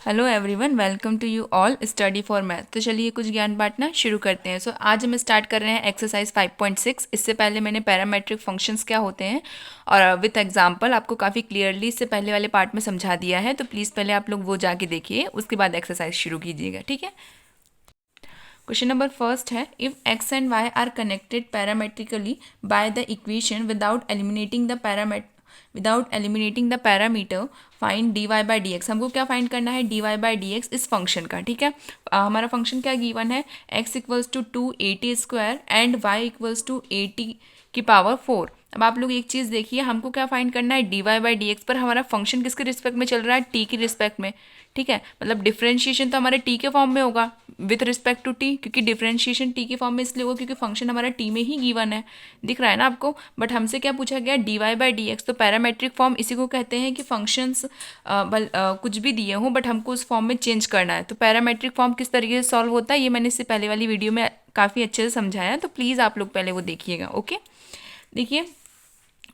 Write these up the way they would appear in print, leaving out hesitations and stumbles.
Hello everyone, welcome to you all study for math. तो चलिए कुछ ज्ञान बांटना शुरू करते हैं। आज हम स्टार्ट कर रहे हैं एक्सरसाइज 5.6। इससे पहले मैंने पैरामेट्रिक फंक्शंस क्या होते हैं और विथ एग्जांपल आपको काफ़ी क्लियरली इससे पहले वाले पार्ट में समझा दिया है। तो प्लीज़ पहले आप लोग वो जाके देखिए, उसके बाद एक्सरसाइज शुरू कीजिएगा, ठीक है। क्वेश्चन नंबर फर्स्ट है, if x and y are connected parametrically by the equation without eliminating the parameter find d Y by D x. हमको क्या फाइंड करना है, D Y by D x इस फंक्शन का, ठीक है। हमारा फंक्शन क्या गिवन है, x equals to 280² and y equals to 80⁴। अब आप लोग एक चीज़ देखिए, हमको क्या फाइंड करना है, D Y by D x पर हमारा फंक्शन किसके रिस्पेक्ट में चल रहा है, टी की रिस्पेक्ट में, ठीक है। मतलब डिफरेंशिएशन तो हमारे टी के फॉर्म में होगा विथ रिस्पेक्ट टू टी, क्योंकि डिफरेंशिएशन टी के फॉर्म में इसलिए होगा क्योंकि फंक्शन हमारा टी में ही गिवन है, दिख रहा है ना आपको। बट हमसे क्या पूछा गया, d Y by D x. तो पैरामेट्रिक फॉर्म इसी को कहते हैं कि फंक्शंस कुछ भी दिए हों बट हमको उस फॉर्म में चेंज करना है। तो पैरामेट्रिक फॉर्म किस तरीके से सॉल्व होता है ये मैंने इससे पहले वाली वीडियो में काफ़ी अच्छे से समझाया है, तो प्लीज़ आप लोग पहले वो देखिएगा, ओके। देखिए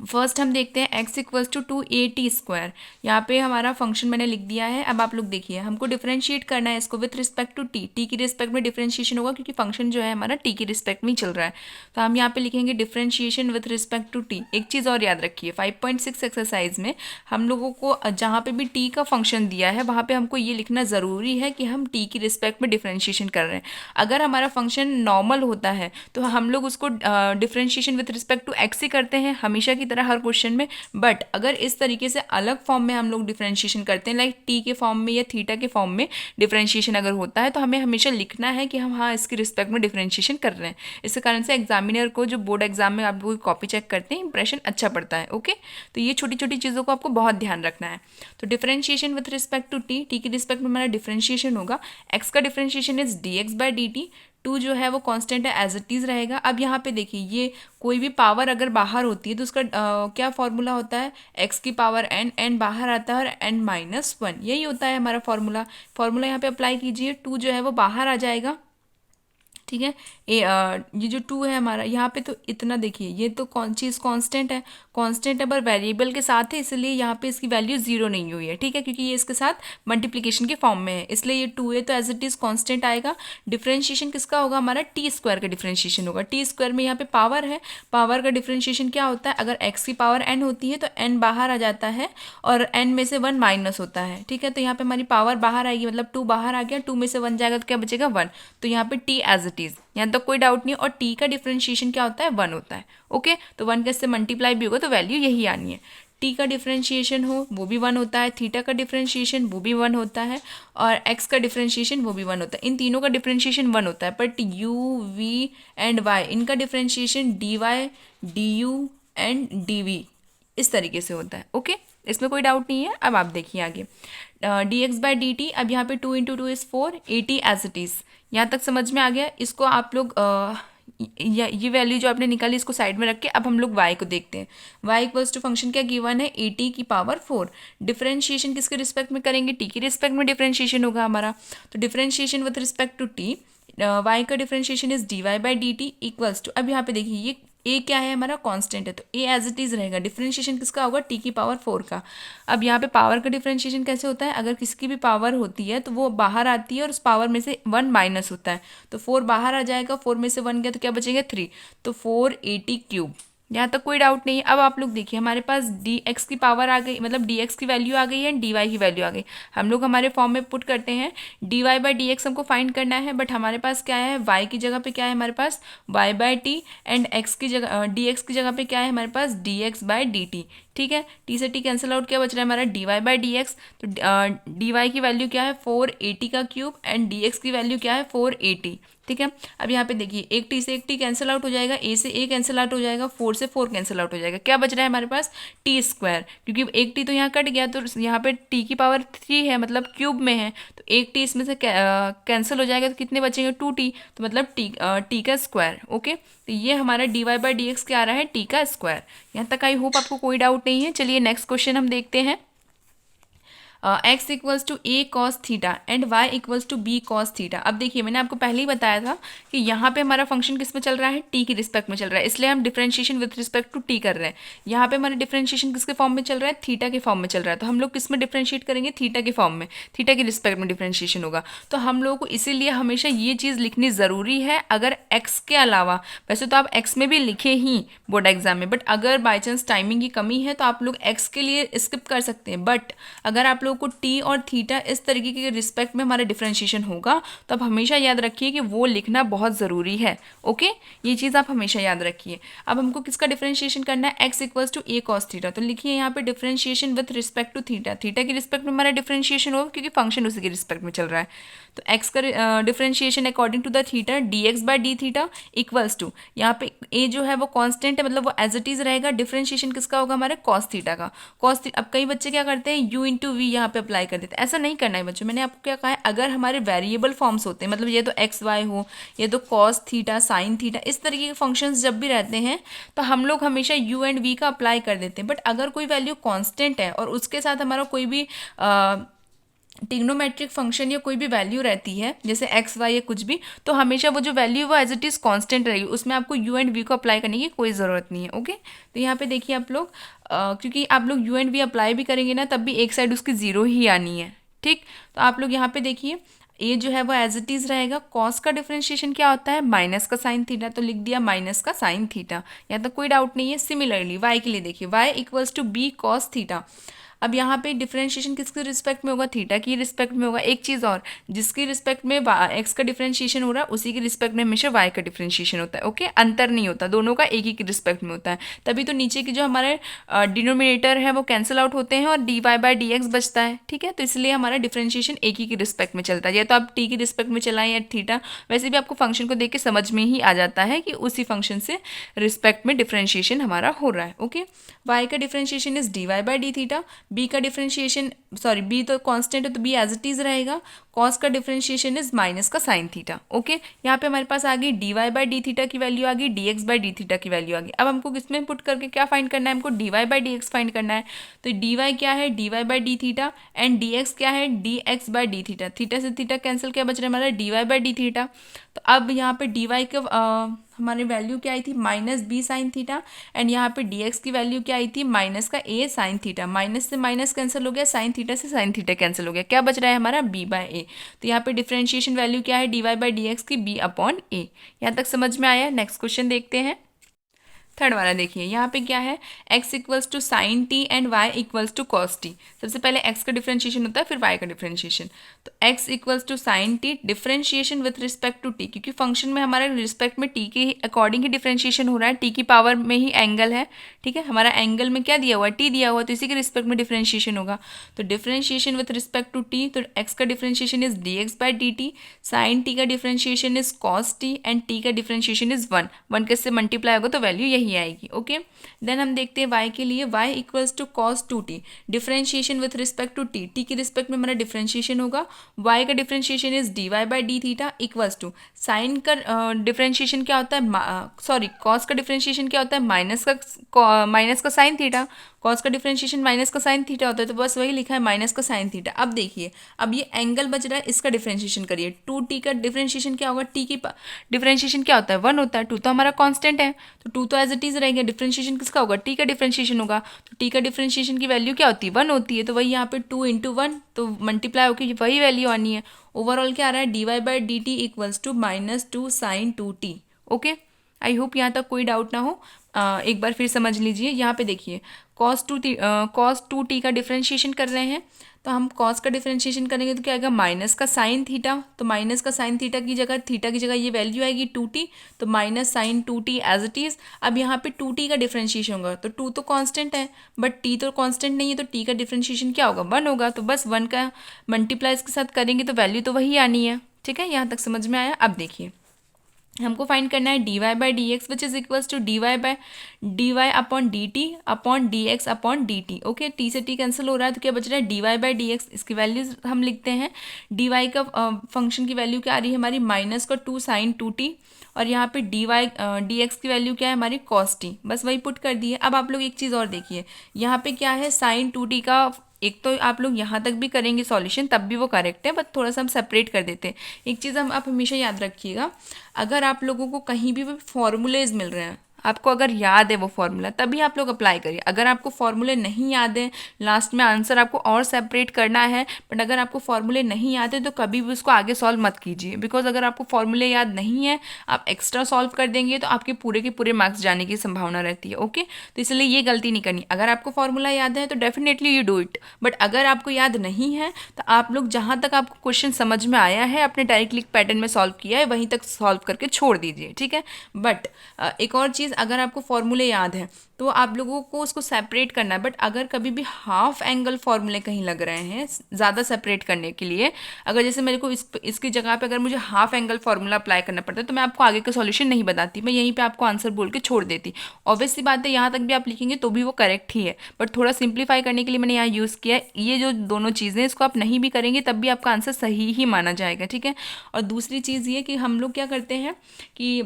फर्स्ट हम देखते हैं x इक्वल्स टू 280²। यहाँ पे हमारा फंक्शन मैंने लिख दिया है। अब आप लोग देखिए, हमको डिफरेंशिएट करना है इसको with respect to t. T की रिस्पेक्ट में डिफरेंशिएशन होगा क्योंकि फंक्शन जो है हमारा टी की रिस्पेक्ट में ही चल रहा है। तो हम यहाँ पे लिखेंगे differentiation with respect to t. एक चीज़ और याद रखिए, 5.6 एक्सरसाइज में हम लोगों को जहाँ पे भी टी का फंक्शन दिया है वहाँ पे हमको ये लिखना ज़रूरी है कि हम टी की रिस्पेक्ट में डिफरेंशिएशन कर रहे हैं। अगर हमारा फंक्शन नॉर्मल होता है तो हम लोग उसको differentiation with respect to x ही करते हैं हमेशा की तरह हर क्वेश्चन में। बट अगर इस तरीके से अलग फॉर्म में हम लोग डिफरेंशिएशन करते हैं, लाइक टी के फॉर्म में या थीटा के फॉर्म में डिफरेंशिएशन अगर होता है, तो हमें हमेशा लिखना है कि हम हाँ इसकी रिस्पेक्ट में डिफरेंशिएशन कर रहे हैं। इस कारण से एग्जामिनर को जो बोर्ड एग्जाम में आप लोग कॉपी चेक करते हैं, इंप्रेशन अच्छा पड़ता है, ओके। तो ये छोटी छोटी चीज़ों को आपको बहुत ध्यान रखना है। तो differentiation with respect to t, t की रिस्पेक्ट में हमारा डिफरेंशिएशन होगा। एक्स का differentiation is d x by D t. Two जो है वो कांस्टेंट है, एज इट इज़ रहेगा। अब यहाँ पे देखिए, ये कोई भी पावर अगर बाहर होती है तो उसका क्या फॉर्मूला होता है, एक्स की पावर एन, एन बाहर आता है और एन माइनस वन, यही होता है हमारा फॉर्मूला। फॉर्मूला यहाँ पे अप्लाई कीजिए, टू जो है वो बाहर आ जाएगा, ठीक है। ये जो टू है हमारा यहाँ पे, तो इतना देखिए, ये तो कौन चीज़ कांस्टेंट है, कांस्टेंट है पर वेरिएबल के साथ है, इसलिए यहाँ पे इसकी वैल्यू जीरो नहीं हुई है, ठीक है, क्योंकि ये इसके साथ मल्टीप्लिकेशन के फॉर्म में है, इसलिए ये टू है तो एज इट इज़ कांस्टेंट आएगा। डिफरेंशिएशन किसका होगा, हमारा टी स्क्वायर का डिफरेंशिएशन होगा। टी स्क्वायर में यहाँ पे पावर है, पावर का डिफरेंशिएशन क्या होता है, अगर एक्स की पावर एन होती है तो एन बाहर आ जाता है और एन में से वन माइनस होता है, ठीक है। तो यहाँ पे हमारी पावर बाहर आएगी, मतलब टू बाहर आ गया, टू में से वन जाएगा तो क्या बचेगा, वन। तो यहाँ पे टी एज इट इज, यहाँ तक कोई डाउट नहीं। और टी का डिफरेंशिएशन क्या होता है, वन होता है, ओके। तो वन का इससे मल्टीप्लाई भी होगा तो वैल्यू यही आनी है। टी का डिफरेंशिएशन हो वो भी वन होता है, थीटा का डिफरेंशिएशन वो भी वन होता है, और एक्स का डिफरेंशिएशन वो भी वन होता है। इन तीनों का डिफरेंशिएशन वन होता है, but u v and y, इनका differentiation d y d u and d v इस तरीके से होता है, ओके। इसमें कोई डाउट नहीं है। अब आप देखिए आगे, d x by D t. अब यहाँ पे two into two is four, eighty as it is. यहाँ तक समझ में आ गया। इसको आप लोग ये वैल्यू जो आपने निकाली इसको साइड में रख के अब हम लोग y को देखते हैं। y इक्वल्स टू फंक्शन क्या गिवन है, 80⁴। डिफरेंशिएशन किसके रिस्पेक्ट में करेंगे, t की रिस्पेक्ट में डिफरेंशिएशन होगा हमारा। तो differentiation with respect to t, y का differentiation is d Y by D T equals to, अब यहाँ पे देखिए ये a क्या है, हमारा कांस्टेंट है, तो a एज इट इज़ रहेगा। डिफरेंशिएशन किसका होगा, t की पावर 4 का। अब यहाँ पे पावर का डिफरेंशिएशन कैसे होता है, अगर किसी की भी पावर होती है तो वो बाहर आती है और उस पावर में से वन माइनस होता है, तो 4 बाहर आ जाएगा, 4 में से वन गया तो क्या बचेगा, 3। तो 480³। यहाँ तक कोई डाउट नहीं है। अब आप लोग देखिए, हमारे पास डी एक्स की पावर आ गई, मतलब डी एक्स की वैल्यू आ गई है, डी वाई की वैल्यू आ गई। हम लोग हमारे फॉर्म में पुट करते हैं, D Y by D x हमको फाइंड करना है, बट हमारे पास क्या है, वाई की जगह पे क्या है हमारे पास, y by t, and x की जगह डी एक्स की जगह पे क्या है हमारे पास, d x by D t, ठीक है। टी से टी कैंसिल आउट, क्या बच रहा है हमारा, d Y by D x. तो डी वाई की वैल्यू क्या है, 480³ एंड डी एक्स की वैल्यू क्या है, 480, ठीक है। अब यहाँ पे देखिए, एक टी से एक टी कैंसिल आउट हो जाएगा, ए से ए कैंसिल आउट हो जाएगा, 4 से 4 कैंसिल आउट हो जाएगा, क्या बच रहा है हमारे पास, टी स्क्वायर, क्योंकि एक टी तो यहाँ कट गया, तो यहाँ पे टी की पावर 3 है, मतलब क्यूब में है, तो एक टी इसमें से कैंसिल हो जाएगा, तो कितने बचेंगे, 2t, तो मतलब टी का स्क्वायर, ओके। तो ये हमारा d Y by D x क्या आ रहा है, टी का स्क्वायर। यहाँ तक आई होप आपको कोई डाउट नहीं है। चलिए नेक्स्ट क्वेश्चन हम देखते हैं। X equals to a cos theta and y equals to b cos theta. अब देखिए मैंने आपको पहले ही बताया था कि यहाँ पे हमारा फंक्शन किस में चल रहा है, टी की रिस्पेक्ट में चल रहा है, इसलिए हम differentiation with respect to t कर रहे हैं। यहाँ पे हमारा डिफरेंशिएशन किसके फॉर्म में चल रहा है, थीटा के फॉर्म में चल रहा है, तो हम लोग किस में डिफरेंशिएट करेंगे, थीटा के फॉर्म में, थीटा की रिस्पेक्ट में डिफरेंशिएशन होगा। तो हम लोगों को इसीलिए हमेशा ये चीज़ लिखनी ज़रूरी है, अगर एक्स के अलावा, वैसे तो आप एक्स में भी लिखे ही बोर्ड एग्जाम में, बट अगर बाई चांस टाइमिंग की कमी है तो आप लोग एक्स के लिए स्किप कर सकते हैं, बट अगर आप लोगों को टी और थीटा इस तरीके के रिस्पेक्ट में हमारा डिफरेंशिएशन होगा तो आप हमेशा याद रखिए कि वो लिखना बहुत ज़रूरी है। ओके, ये चीज़ आप हमेशा याद रखिए। अब हमको किसका डिफरेंशिएशन करना है, x equals to a cos theta, तो लिखिए यहाँ पे differentiation with respect to theta, theta की रिस्पेक्ट में हमारा डिफरेंशिएशन होगा क्योंकि फंक्शन उसी के रिस्पेक्ट में चल रहा है। तो एक्स का differentiation according to the theta D x by D theta equals to, यहाँ पे ए जो है वो कांस्टेंट है, मतलब वो एज इट इज रहेगा, डिफरेंशिएशन किसका होगा, हमारे कॉस थीटा का। अब कई बच्चे क्या करते हैं, यू इंटू वी यहाँ पे अप्लाई कर देते हैं, ऐसा नहीं करना है बच्चों। मैंने आपको क्या कहा है, अगर हमारे वेरिएबल फॉर्म्स होते हैं, मतलब ये तो एक्स वाई हो, ये तो कॉस थीटा साइन थीटा, इस तरीके के फंक्शंस जब भी रहते हैं तो हम लोग हमेशा यू एंड वी का अप्लाई कर देते हैं। बट अगर कोई वैल्यू कांस्टेंट है और उसके साथ हमारा कोई भी ट्रिग्नोमेट्रिक फंक्शन या कोई भी वैल्यू रहती है, जैसे एक्स वाई या कुछ भी, तो हमेशा वो जो वैल्यू है वो एज इट इज़ कांस्टेंट रहेगी, उसमें आपको यू एंड वी को अप्लाई करने की कोई ज़रूरत नहीं है। ओके, तो यहाँ पे देखिए आप लोग, क्योंकि आप लोग यू एंड वी अप्लाई भी करेंगे ना, तब भी एक साइड उसकी ज़ीरो ही आनी है। ठीक, तो आप लोग यहाँ पे देखिए ए जो है वो एज इट इज़ रहेगा, कॉस का डिफरेंशिएशन क्या होता है, माइनस का साइन थीटा, तो लिख दिया माइनस का साइन थीटा, यहाँ तक कोई डाउट नहीं है। सिमिलरली वाई के लिए देखिए, y equals to b cos theta. अब यहाँ पे डिफरेंशिएशन किसके रिस्पेक्ट में होगा, थीटा की रिस्पेक्ट में होगा। एक चीज़ और, जिसकी रिस्पेक्ट में एक्स का डिफरेंशिएशन हो रहा है उसी की रिस्पेक्ट में हमेशा वाई का डिफरेंशिएशन होता है। ओके, अंतर नहीं होता, दोनों का एक ही की रिस्पेक्ट में होता है, तभी तो नीचे की जो हमारे डिनोमिनेटर है वो कैंसिल आउट होते हैं और d Y by D x बचता है। ठीक है, तो इसलिए हमारा डिफरेंशिएशन एक ही की रिस्पेक्ट में चलता है, या तो आप टी की रिस्पेक्ट में चलाएं या थीटा, वैसे भी आपको फंक्शन को देख के समझ में ही आ जाता है कि उसी फंक्शन से रिस्पेक्ट में डिफरेंशिएशन हमारा हो रहा है। ओके, वाई का differentiation is d Y by D theta, b का डिफरेंशिएशन, सॉरी बी तो कांस्टेंट है तो बी एज इट इज रहेगा, कॉस का डिफरेंशिएशन इज माइनस का साइन थीटा। ओके, यहाँ पे हमारे पास आ गई d Y by D theta की वैल्यू आ गई, d x by D theta की वैल्यू आ गई। अब हमको किसमें पुट करके क्या फाइंड करना है, हमको d Y by D x find करना है। तो डी वाई क्या है, D Y by D theta, and D x क्या है, d x by D theta. Theta से थीटा कैंसिल, क्या बच रहा है हमारा, d Y by D theta. तो अब यहाँ पे डी वाई का हमारी वैल्यू क्या आई थी, minus b sine theta, and यहाँ पे डी एक्स की वैल्यू क्या आई थी, माइनस का ए साइन थीटा। माइनस से माइनस कैंसिल हो गया, साइन थीटा से साइन थीटा कैंसिल हो गया, क्या बच रहा है हमारा, बी बाय ए। तो यहाँ पे डिफरेंशिएशन वैल्यू क्या है, D Y by D x की बी अपॉन ए। यहाँ तक समझ में आया। नेक्स्ट क्वेश्चन देखते हैं, थर्ड वाला देखिए, यहाँ पे क्या है, x equals to sine t and y equals to cos t. सबसे पहले x का डिफरेंशिएशन होता है, फिर y का डिफरेंशिएशन। तो x equals to sine t, differentiation with respect to t, क्योंकि फंक्शन में हमारे रिस्पेक्ट में t के अकॉर्डिंग ही डिफरेंशिएशन हो रहा है, t की पावर में ही एंगल है। ठीक है, हमारा एंगल में क्या दिया हुआ है, t दिया हुआ है, तो इसी के रिस्पेक्ट में डिफरेंशिएशन होगा। तो differentiation with respect to t, तो x का differentiation is d x by D t, sine t का differentiation is cos t, and t का डिफरेंशिएशन इज 1। 1 किससे मल्टीप्लाई होगा तो वैल्यू यही आएगी। ओके, देन हम देखते हैं y के लिए, y equals to cos 2t, differentiation with respect to t, t की रिस्पेक्ट में हमारा डिफरेंशिएशन होगा। y का differentiation is d Y by D theta equals to, sine का डिफरेंशिएशन क्या होता है, सॉरी कॉस का डिफरेंशिएशन क्या होता है, माइनस का साइन थीटा। कॉस का डिफरेंशिएशन माइनस का साइन थीटा होता है, तो बस वही लिखा है माइनस का साइन थीटा। अब देखिए, अब ये एंगल बच रहा है, इसका डिफरेंशिएशन करिए। 2t का डिफरेंशिएशन क्या होगा, t की डिफरेंशिएशन क्या होता है, 1 होता है, 2 तो हमारा कांस्टेंट है, तो 2 तो एज इट इज रहेंगे। डिफरेंशिएशन किसका होगा, t का डिफरेंशिएशन होगा, तो t का डिफरेंशिएशन की वैल्यू क्या होती है, 1 होती है, तो वही यहाँ पे 2 इंटू 1, तो मल्टीप्लाई होकर वही वैल्यू आनी है। ओवरऑल क्या आ रहा है, D Y by D T equals to minus 2 sine 2t। Okay, I hope यहाँ तक कोई डाउट ना हो। एक बार फिर समझ लीजिए, यहाँ पे देखिए कॉस 2t का डिफरेंशिएशन कर रहे हैं, तो हम कॉस का डिफरेंशिएशन करेंगे तो क्या आएगा, माइनस का साइन थीटा, तो माइनस का साइन थीटा की जगह ये वैल्यू आएगी 2t, तो minus sine 2t as it is. अब यहाँ पे 2t का डिफरेंशिएशन होगा, तो 2 तो कांस्टेंट है बट t तो कांस्टेंट नहीं है, तो t का डिफरेंशिएशन क्या होगा, 1 होगा, तो बस 1 का मल्टीप्लाई इसके साथ करेंगे तो वैल्यू तो वही आनी है। ठीक है, यहाँ तक समझ में आया। अब देखिए, हमको फाइंड करना है D Y by D x which is equals to D Y upon D T upon D x upon D T. Okay, T से टी कैंसिल हो रहा है, तो क्या बच रहा है, D Y by D X. इसकी वैल्यूज हम लिखते हैं, डी वाई का फंक्शन की वैल्यू क्या आ रही है हमारी, माइनस का 2 साइन 2t, और यहाँ पे डी एक्स की वैल्यू क्या है हमारी, कॉस टी, बस वही पुट कर दी है। अब आप लोग एक चीज़ और देखिए, यहाँ पे क्या है, साइन 2t का एक तो आप लोग यहाँ तक भी करेंगे सॉल्यूशन तब भी वो करेक्ट है, बट थोड़ा सा हम सेपरेट कर देते हैं। एक चीज़ हम आप हमेशा याद रखिएगा, अगर आप लोगों को कहीं भी फॉर्मूलेज मिल रहे हैं, आपको अगर याद है वो फॉर्मूला, तभी आप लोग अप्लाई करिए। अगर आपको फॉर्मूले नहीं याद है, लास्ट में आंसर आपको और सेपरेट करना है, बट अगर आपको फॉर्मूले नहीं याद है तो कभी भी उसको आगे सॉल्व मत कीजिए, बिकॉज अगर आपको फॉर्मूले याद नहीं है, आप एक्स्ट्रा सॉल्व कर देंगे तो आपके पूरे के पूरे मार्क्स जाने की संभावना रहती है। ओके, तो इसलिए ये गलती नहीं करनी। अगर आपको फॉर्मूला याद है तो definitely you do it, but अगर आपको याद नहीं है तो आप लोग जहाँ तक आपको क्वेश्चन समझ में आया है, आपने डायरेक्ट क्लिक पैटर्न में सॉल्व किया है, वहीं तक सॉल्व करके छोड़ दीजिए, ठीक है। बट एक और चीज़, अगर आपको फॉर्मूले याद है तो आप लोगों को उसको सेपरेट करना है, बट अगर कभी भी हाफ एंगल फॉर्मूले कहीं लग रहे हैं ज़्यादा सेपरेट करने के लिए, अगर जैसे मेरे को इसकी जगह पे अगर मुझे हाफ एंगल फॉर्मूला अप्लाई करना पड़ता है तो मैं आपको आगे का सॉल्यूशन नहीं बताती, मैं यहीं पे आपको आंसर बोल के छोड़ देती। ऑब्वियसली बात है, यहाँ तक भी आप लिखेंगे तो भी वो करेक्ट ही है, बट थोड़ा सिंप्लीफाई करने के लिए मैंने यहाँ यूज़ किया है। ये जो दोनों चीज़ें, इसको आप नहीं भी करेंगे तब भी आपका आंसर सही ही माना जाएगा, ठीक है। और दूसरी चीज़ ये कि हम लोग क्या करते हैं कि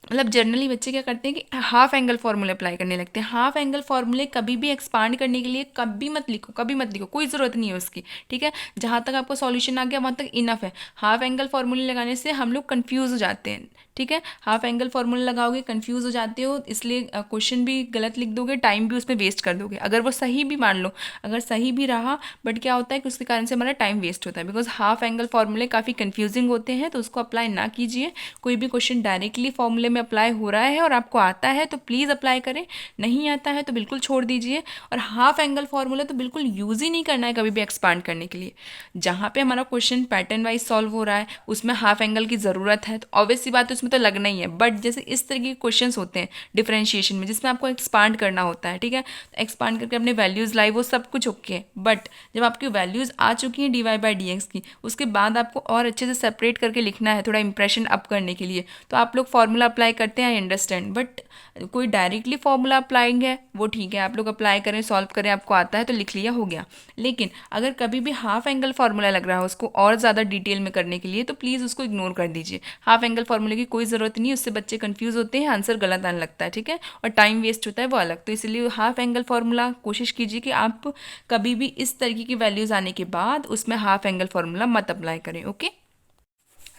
मतलब जनरली बच्चे क्या करते हैं कि हाफ एंगल फार्मूले अप्लाई करने लगते हैं। हाफ एंगल फार्मूले कभी भी एक्सपांड करने के लिए कभी मत लिखो, कभी मत लिखो, कोई ज़रूरत नहीं है उसकी, ठीक है। जहाँ तक आपको सॉल्यूशन आ गया वहाँ तक इनफ है। हाफ एंगल फार्मूले लगाने से हम लोग कन्फ्यूज़ हो जाते हैं, ठीक है। हाफ एंगल फार्मूला लगाओगे कन्फ्यूज़ हो जाते हो, इसलिए क्वेश्चन भी गलत लिख दोगे, टाइम भी उसमें वेस्ट कर दोगे। अगर वो सही भी मान लो, अगर सही भी रहा, बट क्या होता है कि उसके कारण से हमारा टाइम वेस्ट होता है, बिकॉज हाफ एंगल फार्मूले काफ़ी कन्फ्यूजिंग होते हैं, तो उसको अप्लाई ना कीजिए। कोई भी क्वेश्चन डायरेक्टली फॉर्मूले में अप्लाई हो रहा है और आपको आता है तो प्लीज़ अप्लाई करें, नहीं आता है तो बिल्कुल छोड़ दीजिए। और हाफ एंगल फार्मूला तो बिल्कुल यूज़ ही नहीं करना है कभी भी एक्सपांड करने के लिए। जहाँ पे हमारा क्वेश्चन पैटर्न वाइज सॉल्व हो रहा है उसमें हाफ एंगल की ज़रूरत है तो ऑब्वियस सी बात है उसमें तो लगना ही है। बट जैसे इस तरह के क्वेश्चंस होते हैं डिफरेंशिएशन में जिसमें आपको एक्सपांड करना होता है, ठीक है, एक्सपांड करके अपने वैल्यूज़ लाई, वो सब कुछ ओके है। बट जब आपकी वैल्यूज़ आ चुकी हैं dy/dx की, उसके बाद आपको और अच्छे से सेपरेट करके लिखना है थोड़ा इंप्रेशन अप करने के लिए, तो आप लोग फॉर्मूला अप्लाई करते हैं, आई अंडरस्टैंड। बट कोई डायरेक्टली फॉर्मूला अप्लाइंग है वो ठीक है, आप लोग अप्लाई करें, सॉल्व करें, आपको आता है तो लिख लिया, हो गया। लेकिन अगर कभी भी हाफ एंगल फार्मूला लग रहा है उसको और ज़्यादा डिटेल में करने के लिए, तो प्लीज़ उसको इग्नोर कर दीजिए। हाफ एंगल फार्मूले की कोई ज़रूरत नहीं, उससे बच्चे कंफ्यूज होते हैं, आंसर गलत आने लगता है, ठीक है, और टाइम वेस्ट होता है वो अलग। तो इसलिए हाफ एंगल फार्मूला कोशिश कीजिए कि आप कभी भी इस तरीके की वैल्यूज़ आने के बाद उसमें हाफ एंगल फार्मूला मत अप्लाई करें, ओके।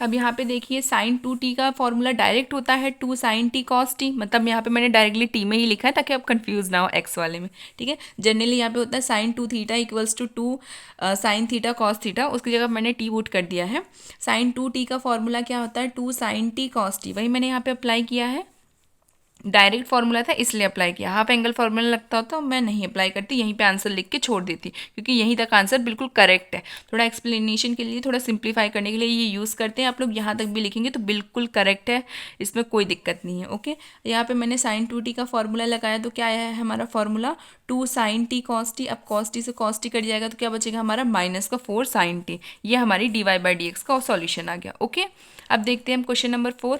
अब यहाँ पे देखिए साइन 2t का फॉर्मूला डायरेक्ट होता है 2 sin t cos t, मतलब यहाँ पे मैंने डायरेक्टली t में ही लिखा है ताकि आप कंफ्यूज ना हो x वाले में, ठीक है। जनरली यहाँ पे होता है sine 2 theta equals to 2 sin theta cos theta, उसकी जगह मैंने t पुट कर दिया है। साइन 2t का फॉर्मूला क्या होता है 2 sin t cos t, वही मैंने यहाँ पे अप्लाई किया है। डायरेक्ट फार्मूला था इसलिए अप्लाई किया, हाफ एंगल फार्मूला लगता होता मैं नहीं अप्लाई करती, यहीं पे आंसर लिख के छोड़ देती, क्योंकि यहीं तक आंसर बिल्कुल करेक्ट है। थोड़ा एक्सप्लेनेशन के लिए, थोड़ा सिंप्लीफाई करने के लिए ये यूज़ करते हैं। आप लोग यहाँ तक भी लिखेंगे तो बिल्कुल करेक्ट है, इसमें कोई दिक्कत नहीं है, ओके। यहाँ पे मैंने साइन 2t का फॉर्मूला लगाया तो क्या आया है हमारा formula 2 sin t cos t। अब cos t से cos t कट जाएगा तो क्या बचेगा हमारा -4 sin t। ये हमारी dy/dx का सॉल्यूशन आ गया, ओके। अब देखते हैं हम क्वेश्चन नंबर 4।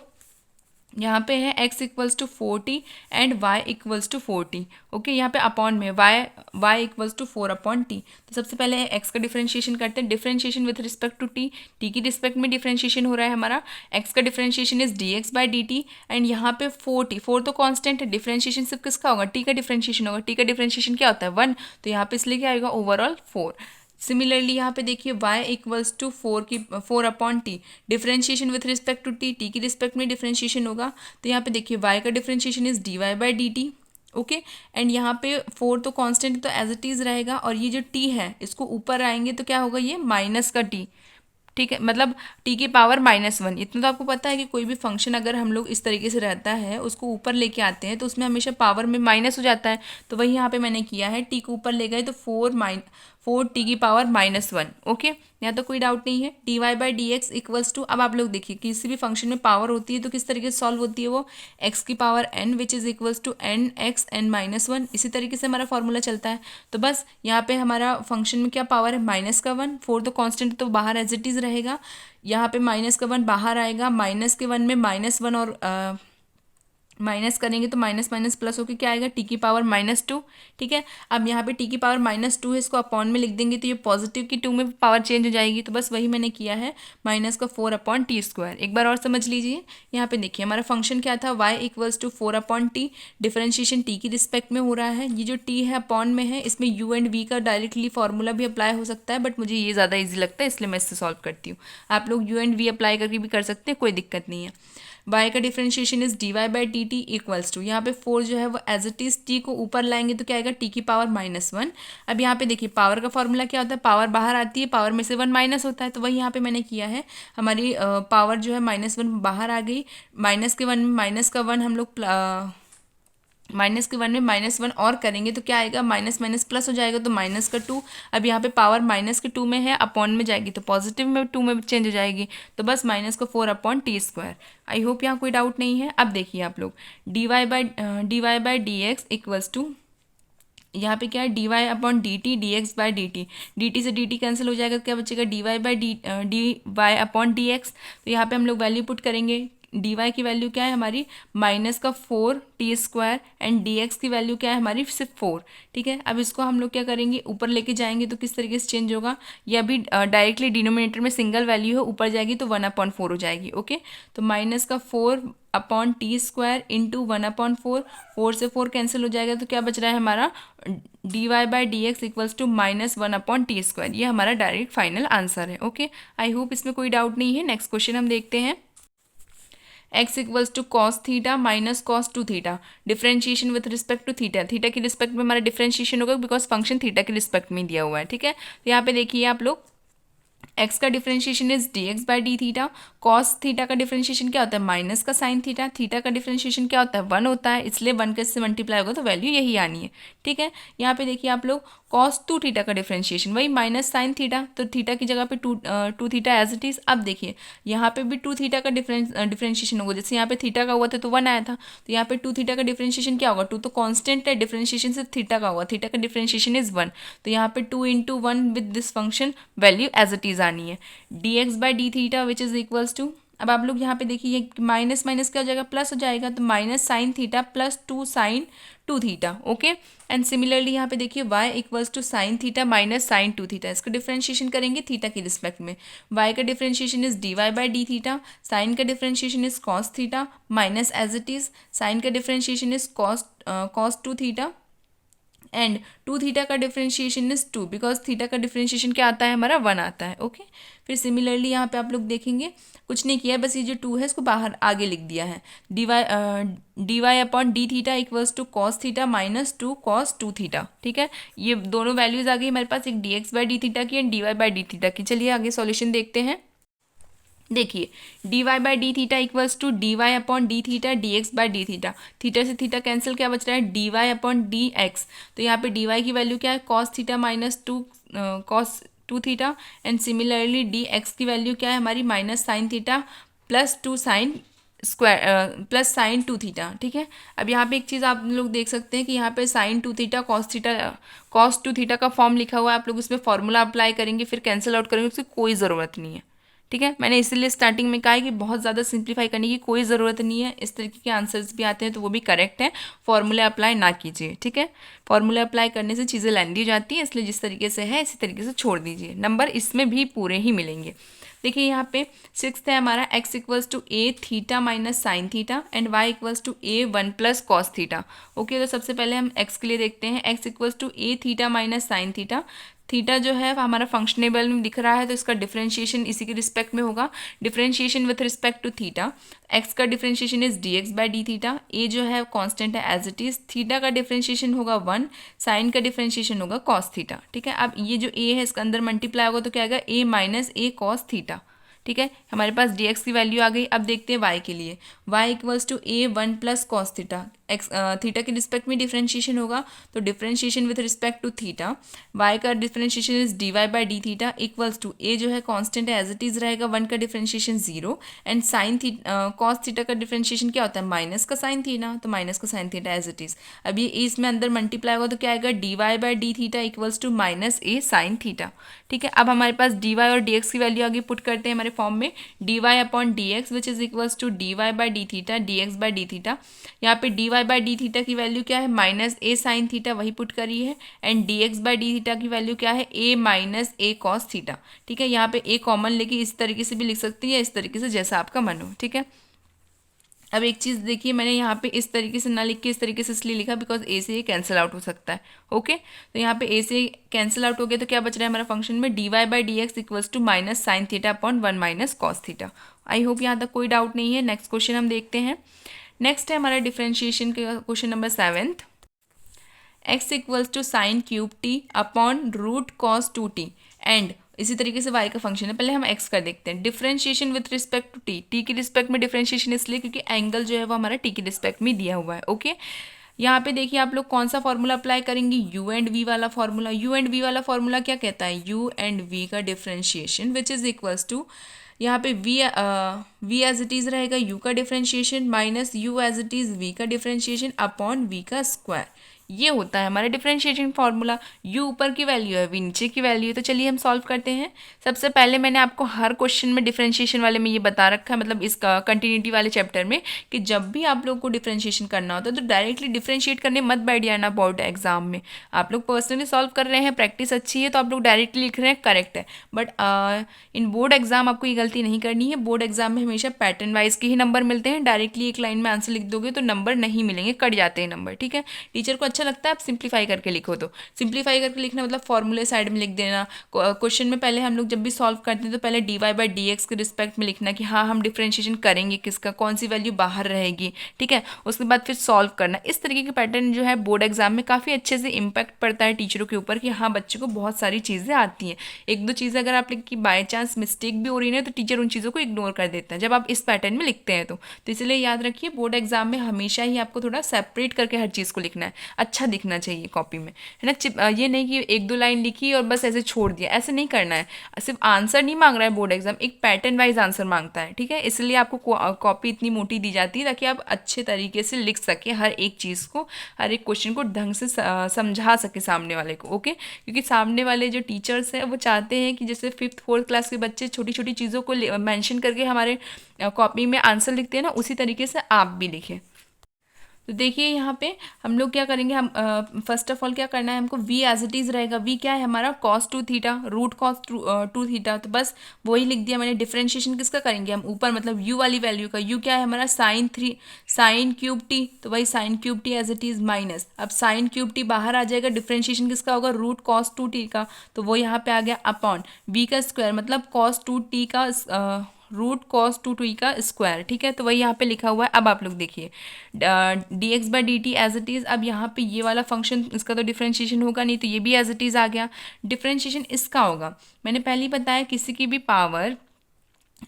यहाँ पे है x equals to 4t and y equals to 4t, okay. यहाँ पे अपॉन में y इक्वल्स टू 4/t। तो सबसे पहले x का डिफरेंशिएशन करते हैं, differentiation with respect to t की रिस्पेक्ट में डिफरेंशिएशन हो रहा है हमारा। x का डिफरेंशिएशन इज dx/dt एंड यहाँ पे 4 तो कांस्टेंट है, डिफरेंशिएशन सिर्फ किसका होगा t का डिफरेंशिएशन होगा। t का डिफरेंशिएशन क्या होता है 1, तो यहाँ पे इसलिए क्या आएगा ओवरऑल 4। सिमिलरली यहाँ पे देखिए y equals to 4/t, differentiation with respect to t की रिस्पेक्ट में डिफरेंशिएशन होगा। तो यहाँ पे देखिए y का differentiation is dy/dt, okay. And यहाँ पे 4 तो कांस्टेंट तो एज इट इज़ रहेगा, और ये जो t है इसको ऊपर आएंगे तो क्या होगा ये माइनस का t, ठीक है, मतलब t की पावर -1। इतना तो आपको पता है कि कोई भी फंक्शन अगर हम लोग इस तरीके से रहता है उसको ऊपर लेके आते हैं तो उसमें हमेशा पावर में माइनस हो जाता है। तो वही यहाँ पे मैंने किया है, t को ऊपर ले गए तो 4t की पावर -1, ओके। यहाँ तो कोई डाउट नहीं है। dy/dx इक्वल्स टू, अब आप लोग देखिए किसी भी फंक्शन में पावर होती है तो किस तरीके से सॉल्व होती है वो x की power n which is equals to nx n-1, इसी तरीके से हमारा फॉर्मूला चलता है। तो बस यहाँ पे हमारा फंक्शन में क्या पावर है -1, 4 तो कांस्टेंट तो बाहर एज इट इज़ रहेगा, यहाँ पे -1 बाहर आएगा, -1 में -1 और माइनस करेंगे तो माइनस माइनस प्लस होकर क्या आएगा, टी की पावर -2। ठीक है, अब यहाँ पे टी की पावर -2 है, इसको अपॉन में लिख देंगे तो ये पॉजिटिव की 2 में पावर चेंज हो जाएगी। तो बस वही मैंने किया है, -4/t²। एक बार और समझ लीजिए, यहाँ पे देखिए हमारा फंक्शन क्या था, y = 4/t। डिफरेंशिएशन t की रिस्पेक्ट में हो रहा है। ये जो t है अपॉन में है, इसमें u एंड v का डायरेक्टली फॉर्मूला भी अप्लाई हो सकता है, बट मुझे ये ज़्यादा ईजी लगता है इसलिए मैं इससे सॉल्व करती हूँ। आप लोग u एंड v अप्लाई करके भी कर सकते हैं, कोई दिक्कत नहीं है। y का differentiation is dy/dt equals to, यहाँ पे 4 जो है वो एज इट इज t को ऊपर लाएंगे तो क्या आएगा, t की पावर -1। अब यहाँ पे देखिए पावर का फॉर्मूला क्या होता है, पावर बाहर आती है, पावर में से 1 माइनस होता है, तो वही यहाँ पे मैंने किया है। हमारी पावर जो है -1 बाहर आ गई, माइनस के 1 में माइनस का 1 हम लोग -1 में -1 और करेंगे तो क्या आएगा, माइनस माइनस प्लस हो जाएगा तो -2। अब यहाँ पे पावर -2 में है, अपॉन में जाएगी तो पॉजिटिव में 2 में चेंज हो जाएगी, तो बस -4/t²। आई होप यहाँ कोई डाउट नहीं है। अब देखिए आप लोग dy/dx इक्वल्स टू, यहाँ पे क्या है, dy/dt dx/dt, dt से dt कैंसिल हो जाएगा, क्या बचेगा, dy/dx। तो यहाँ पे हम लोग वैल्यू पुट करेंगे। dy की वैल्यू क्या है हमारी, -4t² एंड dx की वैल्यू क्या है हमारी, सिर्फ 4। ठीक है, अब इसको हम लोग क्या करेंगे, ऊपर लेके जाएंगे तो किस तरीके से चेंज होगा, ये अभी डायरेक्टली डिनोमिनेटर में सिंगल वैल्यू है, ऊपर जाएगी तो 1/4 हो जाएगी। ओके, तो -4/t² इंटू 1/4, 4 से 4 कैंसिल हो जाएगा तो क्या बच रहा है हमारा, dy/dx इक्वल्स टू -1/t²। ये हमारा डायरेक्ट फाइनल आंसर है। ओके, आई होप इसमें कोई डाउट नहीं है। नेक्स्ट क्वेश्चन हम देखते हैं। x equals to cos theta minus cos 2 theta, differentiation with respect to theta. Theta की रिस्पेक्ट में हमारा डिफरेंशिएशन होगा बिकॉज फंक्शन थीटा की रिस्पेक्ट में दिया हुआ है। ठीक है, तो यहाँ पे देखिए आप लोग, x का differentiation is dx/d theta. cos theta का डिफरेंशिएशन क्या होता है, माइनस का साइन थीटा। थीटा का डिफरेंशिएशन क्या होता है, 1 होता है, इसलिए 1 के से मल्टीप्लाई होगा तो वैल्यू यही आनी है। ठीक है, यहाँ पे देखिए आप लोग cos 2 थीटा का डिफरेंशिएशन वही माइनस साइन थीटा, तो थीटा की जगह पे 2 थीटा एज इट इज। अब देखिए यहाँ पे भी 2 थीटा का डिफरेंशिएशन होगा, जैसे यहाँ पे थीटा का हुआ था तो 1 आया था, तो यहाँ पे 2 थीटा का डिफरेंशिएशन क्या होगा, 2 तो कांस्टेंट है, डिफरेंशिएशन सिर्फ थीटा का होगा, थीटा का डिफरेंशिएशन इज 1, तो यहाँ पे 2 × 1 with this function value as it is आनी है, dx/d theta which is equals to. अब आप लोग यहाँ पे देखिए ये माइनस माइनस क्या हो जाएगा, प्लस हो जाएगा, तो minus sine theta plus 2 sine 2 theta. Okay, and similarly यहाँ पे देखिए y equals to sine theta minus sine 2 theta, इसका डिफरेंशिएशन करेंगे थीटा की रिस्पेक्ट में। y का differentiation is dy/d theta, sine का differentiation is cos theta minus as it is, sine का differentiation is cos 2 theta and 2 theta का differentiation is 2 because theta का differentiation क्या आता है हमारा, 1 आता है। ओके, फिर सिमिलरली यहाँ पे आप लोग देखेंगे कुछ नहीं किया, बस ये जो 2 है इसको बाहर आगे लिख दिया है। dy/d theta equals to cos theta minus 2 cos 2 theta. ठीक है, ये दोनों वैल्यूज आ गई हमारे पास, एक dx/d थीटा की एंड dy/d थीटा की। चलिए आगे सॉल्यूशन देखते हैं। देखिए dy/d theta equals to dy/d theta dx/d theta, theta से थीटा कैंसिल, क्या बच रहा है, dy/dx। तो यहाँ पे dy की वैल्यू क्या है, cos theta minus 2 cos 2 theta and similarly dx की वैल्यू क्या है हमारी, minus sine theta plus 2 sine square plus sign 2 theta. ठीक है, अब यहाँ पे एक चीज़ आप लोग देख सकते हैं कि यहाँ पे साइन 2 थीटा cos 2 थीटा का फॉर्म लिखा हुआ है, आप लोग उसमें फॉर्मूला अप्लाई करेंगे फिर कैंसिल आउट करेंगे, उसकी कोई ज़रूरत नहीं है। ठीक है, मैंने इसीलिए स्टार्टिंग में कहा है कि बहुत ज़्यादा सिंप्लीफाई करने की कोई ज़रूरत नहीं है। इस तरीके के आंसर्स भी आते हैं तो वो भी करेक्ट है, फॉर्मूले अप्लाई ना कीजिए। ठीक है, फॉर्मूले अप्लाई करने से चीज़ें लेंदी हो जाती हैं, इसलिए जिस तरीके से है इसी तरीके से छोड़ दीजिए, नंबर इसमें भी पूरे ही मिलेंगे। देखिए यहाँ पे 6th है हमारा, x equals to a theta minus sine theta and y equals to a 1 plus cos theta. Okay, तो सबसे पहले हम x के लिए देखते हैं, x equals to a theta minus sine theta. Theta जो है हमारा फंक्शनेबल में दिख रहा है तो इसका डिफरेंशिएशन इसी के रिस्पेक्ट में होगा, differentiation with respect to theta. x का differentiation is dx/d theta, a जो है कांस्टेंट है एज इट इज, थीटा का डिफरेंशिएशन होगा 1, साइन का डिफरेंशिएशन होगा cos थीटा। ठीक है, अब ये जो a है इसका अंदर मल्टीप्लाई होगा तो क्या आएगा, a minus a cos theta. ठीक है, हमारे पास dx की वैल्यू आ गई। अब देखते हैं y के लिए, y equals to a 1 plus cos theta. X theta के रिस्पेक्ट में डिफरेंशिएशन होगा, तो differentiation with respect to theta, y का differentiation is d Y by D theta equals to a जो है कांस्टेंट है एज इट इज रहेगा, 1 का differentiation 0 and sine cos theta का डिफरेंशिएशन क्या होता है माइनस का साइन थीटा, तो माइनस का sine theta as it is. अब ये इसमें अंदर मल्टीप्लाई होगा तो क्या आएगा D Y by D theta equals to minus A sine theta. ठीक है, अब हमारे पास डी वाई और डी एक्स की वैल्यू आगे पुट करते हैं हमारे फॉर्म में, D Y upon D x which is equals to D Y by D theta D x by D theta. यहाँ पे D Y by D theta की वैल्यू क्या है माइनस ए साइन थीटा, वही पुट करी है, and D x by D theta की value क्या है A minus A cos theta. ठीक है, यहाँ पे ए कॉमन लेके इस तरीके से भी लिख सकती है, इस तरीके से जैसा आपका मन हो। ठीक है, अब एक चीज़ देखिए, मैंने यहाँ पे इस तरीके से ना लिख के इस तरीके से इसलिए लिखा बिकॉज ए से ये कैंसिल आउट हो सकता है। ओके, तो यहाँ पे ए से कैंसिल आउट हो गया तो क्या बच रहा है हमारा फंक्शन में D Y by D x equals to minus sine theta upon 1 minus cos theta. I hope यहाँ तक कोई डाउट नहीं है। नेक्स्ट क्वेश्चन हम देखते हैं। नेक्स्ट है हमारा डिफरेंशिएशन का question number 7th। X equals to sine cube T upon root cos 2t and इसी तरीके से y का फंक्शन है। पहले हम x कर देखते हैं। Differentiation with respect to t की रिस्पेक्ट में डिफरेंशिएशन इसलिए क्योंकि एंगल जो है वो हमारा t की रिस्पेक्ट में दिया हुआ है। ओके, यहाँ पे देखिए आप लोग कौन सा फॉर्मूला अप्लाई करेंगे, u एंड v वाला फॉर्मूला। u एंड v वाला फॉर्मूला क्या कहता है, u एंड v का differentiation which is equals to, यहाँ पे v एज इट इज़ रहेगा u का differentiation minus u as it is v का डिफरेंशिएशन अपॉन v का स्क्वायर। ये होता है हमारा डिफरेंशिएशन फार्मूला। u ऊपर की वैल्यू है, v नीचे की वैल्यू है। तो चलिए हम सॉल्व करते हैं। सबसे पहले मैंने आपको हर क्वेश्चन में डिफरेंशिएशन वाले में ये बता रखा है, मतलब इसका कंटिन्यूटी वाले चैप्टर में, कि जब भी आप लोग को डिफरेंशिएशन करना होता है तो डायरेक्टली डिफरेंशिएट करने मत बैठ जाना बोर्ड एग्जाम में। आप लोग पर्सनली सॉल्व कर रहे हैं, प्रैक्टिस अच्छी है तो आप लोग डायरेक्टली लिख रहे हैं, करेक्ट है, बट इन बोर्ड एग्जाम आपको ये गलती नहीं करनी है। बोर्ड एग्जाम में हमेशा पैटर्न वाइज के ही नंबर मिलते हैं, डायरेक्टली एक लाइन में आंसर लिख दोगे तो नंबर नहीं मिलेंगे, कट जाते हैं नंबर। ठीक है, टीचर को अच्छा लगता है आप सिंप्लीफाई करके लिखो, तो सिंप्लीफाई करके लिखना मतलब फॉर्मूले साइड में लिख देना। क्वेश्चन में पहले हम लोग जब भी सॉल्व करते हैं तो पहले D Y by D x के रिस्पेक्ट में लिखना कि हाँ हम डिफरेंशिएशन करेंगे किसका, कौन सी वैल्यू बाहर रहेगी। ठीक है, उसके बाद फिर सॉल्व करना। इस तरीके के पैटर्न जो है बोर्ड एग्जाम में काफ़ी अच्छे से इम्पैक्ट पड़ता है टीचरों के ऊपर कि हाँ बच्चे को बहुत सारी चीज़ें आती हैं। एक दो चीज़ें अगर आप की बाय चांस मिस्टेक भी हो रही है तो टीचर उन चीज़ों को इग्नोर कर देता है जब आप इस पैटर्न में लिखते हैं। तो इसलिए याद रखिए बोर्ड एग्जाम में हमेशा ही आपको थोड़ा सेपरेट करके हर चीज़ को लिखना है, अच्छा दिखना चाहिए कॉपी में, है ना। ये नहीं कि एक दो लाइन लिखी और बस ऐसे छोड़ दिया, ऐसे नहीं करना है। सिर्फ आंसर नहीं मांग रहा है बोर्ड एग्जाम, एक पैटर्न वाइज आंसर मांगता है। ठीक है, इसलिए आपको कॉपी इतनी मोटी दी जाती है ताकि आप अच्छे तरीके से लिख सके हर एक चीज़ को, हर एक क्वेश्चन को ढंग से समझा सके सामने वाले को। ओके, क्योंकि सामने वाले जो टीचर्स हैं वो चाहते हैं कि जैसे 5th 4th क्लास के बच्चे छोटी छोटी चीज़ों को मेंशन करके हमारे कॉपी में आंसर लिखते हैं ना, उसी तरीके से आप भी लिखें। तो देखिए यहाँ पे हम लोग क्या करेंगे, हम फर्स्ट ऑफ ऑल क्या करना है हमको, v एज इट इज़ रहेगा। v क्या है हमारा cos 2 theta root cos 2 theta, तो बस वही लिख दिया मैंने। डिफरेंशिएशन किसका करेंगे हम, ऊपर मतलब u वाली वैल्यू का। u क्या है हमारा साइन क्यूब टी, तो वही sine cube T as it is minus, अब साइन क्यूब टी बाहर आ जाएगा, डिफरेंशिएशन किसका होगा रूट cos 2 टी का, तो वो यहाँ पे आ गया अपॉन v का स्क्वायर मतलब cos 2 टी का रूट cos 2 टी का स्क्वायर। ठीक है, तो वही यहाँ पे लिखा हुआ है। अब आप लोग देखिए D x by D T as it is. अब यहाँ पे ये वाला फंक्शन इसका तो डिफरेंशिएशन होगा नहीं, तो ये भी एज इट इज़ आ गया। डिफरेंशिएशन इसका होगा, मैंने पहले ही बताया किसी की भी पावर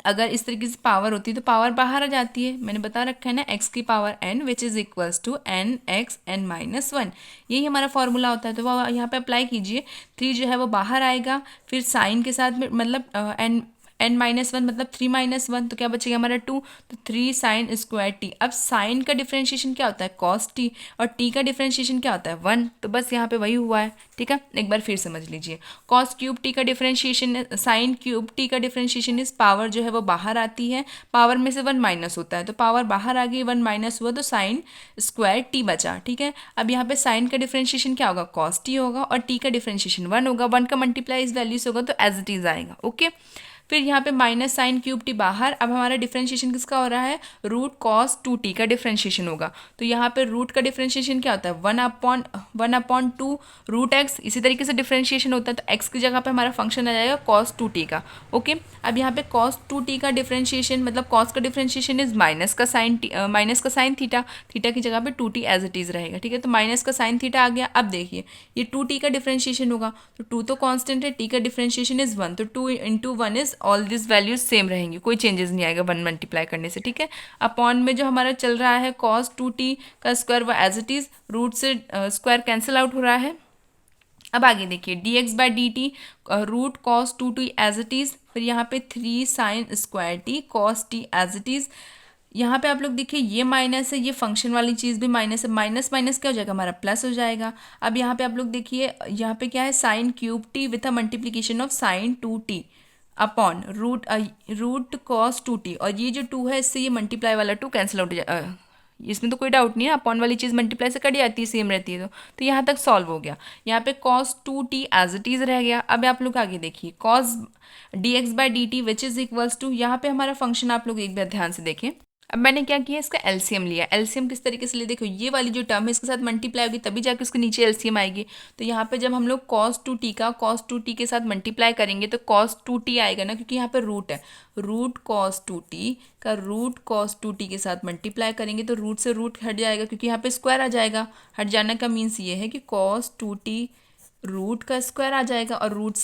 अगर इस तरीके से पावर होती है तो पावर बाहर आ जाती है। मैंने बता रखा है ना x की power n which is equals to n x n minus 1, यही हमारा फॉर्मूला होता है। तो वो यहाँ पे अप्लाई कीजिए। 3 जो है वो बाहर आएगा, फिर साइन के साथ में मतलब n माइनस 1 मतलब 3 माइनस 1, तो क्या बचेगा हमारा 2, तो 3 साइन स्क्वायर टी। अब साइन का डिफरेंशिएशन क्या होता है cos t, और t का डिफरेंशिएशन क्या होता है 1, तो बस यहाँ पे वही हुआ है। ठीक है, एक बार फिर समझ लीजिए। cos क्यूब t का डिफरेंशिएशन, साइन क्यूब t का डिफरेंशिएशन इस पावर जो है वो बाहर आती है, पावर में से 1 माइनस होता है, तो पावर बाहर आ गई, 1 माइनस हुआ तो साइन स्क्वायर t बचा। ठीक है, अब यहाँ पे साइन का डिफरेंशिएशन क्या होगा cos t होगा, और t का डिफरेंशिएशन 1 होगा, 1 का मल्टीप्लाई इस वैल्यू से होगा तो एज इट इज़ आएगा। ओके, फिर यहाँ पे माइनस साइन क्यूब टी बाहर। अब हमारा डिफरेंशिएशन किसका हो रहा है, रूट cos 2t का डिफरेंशिएशन होगा, तो यहाँ पे रूट का डिफरेंशिएशन क्या होता है 1 अपॉन 2 रूट x, इसी तरीके से डिफरेंशिएशन होता है, तो x की जगह पे हमारा फंक्शन आ जाएगा cos 2t का। ओके, अब यहाँ पे cos 2t का डिफरेंशिएशन मतलब cos का डिफरेंशिएशन इज माइनस का साइन थीटा, थीटा की जगह पे 2t एज इट इज़ रहेगा। ठीक है, तो माइनस का साइन थीटा आ गया। अब देखिए ये 2t का डिफरेंशिएशन होगा, तो 2 तो कॉन्स्टेंट है, t का डिफरेंशिएशन इज 1, तो 2 into 1 is all this values same रहेंगी, कोई चेंजेस नहीं आएगा 1 मल्टीप्लाई करने से, ठीक है। अपॉन में जो हमारा चल रहा है cos 2t का स्क्वायर वो एज इट इज़, रूट से स्क्वायर कैंसिल आउट हो रहा है। अब आगे देखिए dx by D T, root cos 2t as it is, फिर यहाँ पे 3 sine square T cos t as it is. यहाँ पे आप लोग देखिए ये माइनस है, ये फंक्शन वाली चीज़ भी माइनस है, माइनस माइनस क्या हो जाएगा हमारा प्लस हो जाएगा। अब यहाँ पे आप लोग देखिए यहाँ पे क्या है sine cube T with a multiplication of sine 2t upon root cos 2t, और ये जो 2 है इससे ये मल्टीप्लाई वाला 2 कैंसिल आउट हो जाए, इसमें तो कोई डाउट नहीं है, अपॉन वाली चीज़ मल्टीप्लाई से कट जाती है, सेम रहती है। तो यहाँ तक सॉल्व हो गया। यहाँ पे cos 2t as it is रह गया। अब आप लोग आगे देखिए cos dx by D T which is equals to, यहाँ पे हमारा फंक्शन आप लोग एक बार ध्यान से देखें। अब मैंने क्या किया, इसका एलसीएम लिया। एलसीएम किस तरीके से लिए, देखो ये वाली जो टर्म है इसके साथ मल्टीप्लाई होगी तभी जाके उसके नीचे एलसीएम आएगी। तो यहाँ पे जब हम लोग cos 2t का cos 2t के साथ मल्टीप्लाई करेंगे तो cos 2t आएगा ना, क्योंकि यहाँ पे रूट है, रूट cos 2t का रूट cos 2t के साथ मल्टीप्लाई करेंगे तो रूट से रूट हट जाएगा, क्योंकि यहाँ पे स्क्वायर आ जाएगा। हट जाने का मीन्स ये है कि cos 2t रूट का स्क्वायर आ जाएगा, और रूट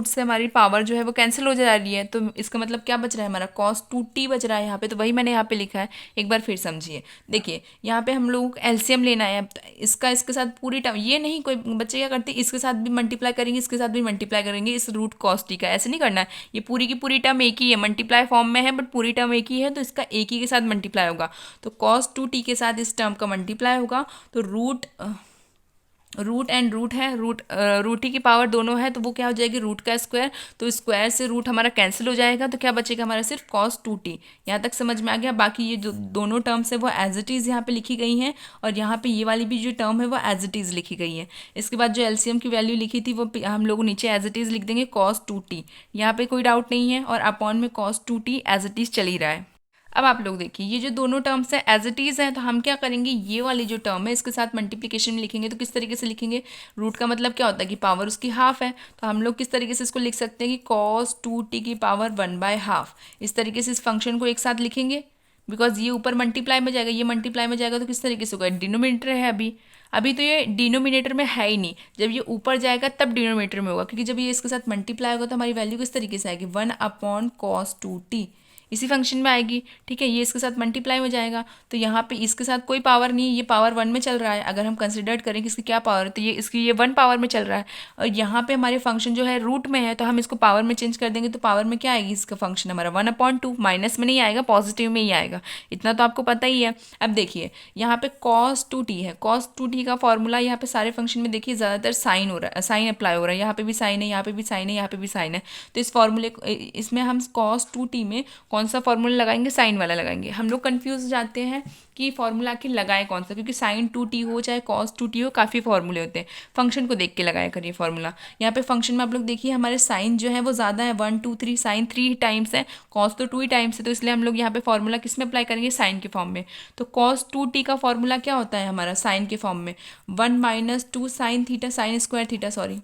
से हमारी पावर जो है वो कैंसिल हो जा रही है। तो इसका मतलब क्या बच रहा है हमारा cos 2t बच रहा है यहाँ पे। तो वही मैंने यहाँ पे लिखा है, एक बार फिर समझिए। देखिए यहाँ पे हम लोगों को एलसीएम लेना है, इसका इसके साथ पूरी टर्म, ये नहीं कोई बच्चे क्या करते हैं इसके साथ भी मल्टीप्लाई करेंगे इसके साथ भी मल्टीप्लाई करेंगे इस रूट cos t का, ऐसे नहीं करना है। ये पूरी की पूरी टर्म एक ही है, मल्टीप्लाई फॉर्म में है बट पूरी टर्म एक ही है, तो इसका एक ही के साथ मल्टीप्लाई होगा। तो cos 2t के साथ इस टर्म का मल्टीप्लाई होगा, तो रूट एंड रूट है, रूट ही की पावर दोनों है, तो वो क्या हो जाएगी रूट का स्क्वायर, तो स्क्वायर से रूट हमारा कैंसिल हो जाएगा, तो क्या बचेगा हमारा सिर्फ cos 2t। यहाँ तक समझ में आ गया। बाकी ये जो दोनों टर्म्स है वो एज इट इज़ यहाँ पे लिखी गई हैं, और यहाँ पे ये वाली भी जो टर्म है वो एज इट इज़ लिखी गई है। इसके बाद जो एलसीएम की वैल्यू लिखी थी वो हम लोग नीचे एज इट इज़ लिख देंगे cos 2t, यहाँ पे कोई डाउट नहीं है, और अपॉन में cos 2t as it is चल ही रहा है। अब आप लोग देखिए ये जो दोनों टर्म्स है एज इट इज़ है, तो हम क्या करेंगे ये वाली जो टर्म है इसके साथ मल्टीप्लिकेशन में लिखेंगे। तो किस तरीके से लिखेंगे, रूट का मतलब क्या होता है कि पावर उसकी हाफ है, तो हम लोग किस तरीके से इसको लिख सकते हैं कि cos 2t की पावर 1/2, इस तरीके से इस फंक्शन को एक साथ लिखेंगे। बिकॉज ये ऊपर मल्टीप्लाई में जाएगा, ये मल्टीप्लाई में जाएगा, तो किस तरीके से होगा, डिनोमिनेटर है अभी, अभी तो ये डिनोमिनेटर में है ही नहीं, जब ये ऊपर जाएगा तब डिनोमिनेटर में होगा, क्योंकि जब ये इसके साथ मल्टीप्लाई होगा तो हमारी वैल्यू किस तरीके से आएगी 1/cos 2t, इसी फंक्शन में आएगी। ठीक है, ये इसके साथ मल्टीप्लाई हो जाएगा, तो यहाँ पे इसके साथ कोई पावर नहीं है, ये पावर 1 में चल रहा है। अगर हम कंसिडर करें कि इसकी क्या पावर है, तो ये इसकी ये 1 पावर में चल रहा है, और यहाँ पे हमारे फंक्शन जो है रूट में है, तो हम इसको पावर में चेंज कर देंगे, तो पावर में क्या आएगी इसका फंक्शन हमारा 1/2, माइनस में नहीं आएगा पॉजिटिव में ही आएगा, इतना तो आपको पता ही है। अब देखिए यहाँ पे cos 2t है, cos 2t का फॉर्मूला यहाँ पे सारे फंक्शन में देखिए ज़्यादातर साइन हो रहा है, साइन अप्लाई हो रहा है, यहाँ पे भी साइन है, यहाँ पे भी साइन है, यहाँ पे भी साइन है। तो इस फॉर्मूले इसमें हम cos 2t में कौन सा फॉर्मूला लगाएंगे, साइन वाला लगाएंगे। हम लोग कंफ्यूज हो जाते हैं कि फॉर्मूला आखिर लगाए कौन सा, क्योंकि साइन 2t हो चाहे cos 2t हो, काफ़ी फॉर्मूले होते हैं, फंक्शन को देख के लगाया करिए फॉर्मूला। यहाँ पे फंक्शन में आप लोग देखिए हमारे साइन जो है वो ज़्यादा है, 1 2 3 साइन 3 टाइम्स है, cos तो 2 ही टाइम्स है, तो इसलिए हम लोग यहाँ पे फॉर्मूला किस में अप्लाई करेंगे, साइन के फॉर्म में। तो cos 2t का फॉर्मूला क्या होता है हमारा साइन के फॉर्म में, 1 - 2 sine theta, sign square theta, sorry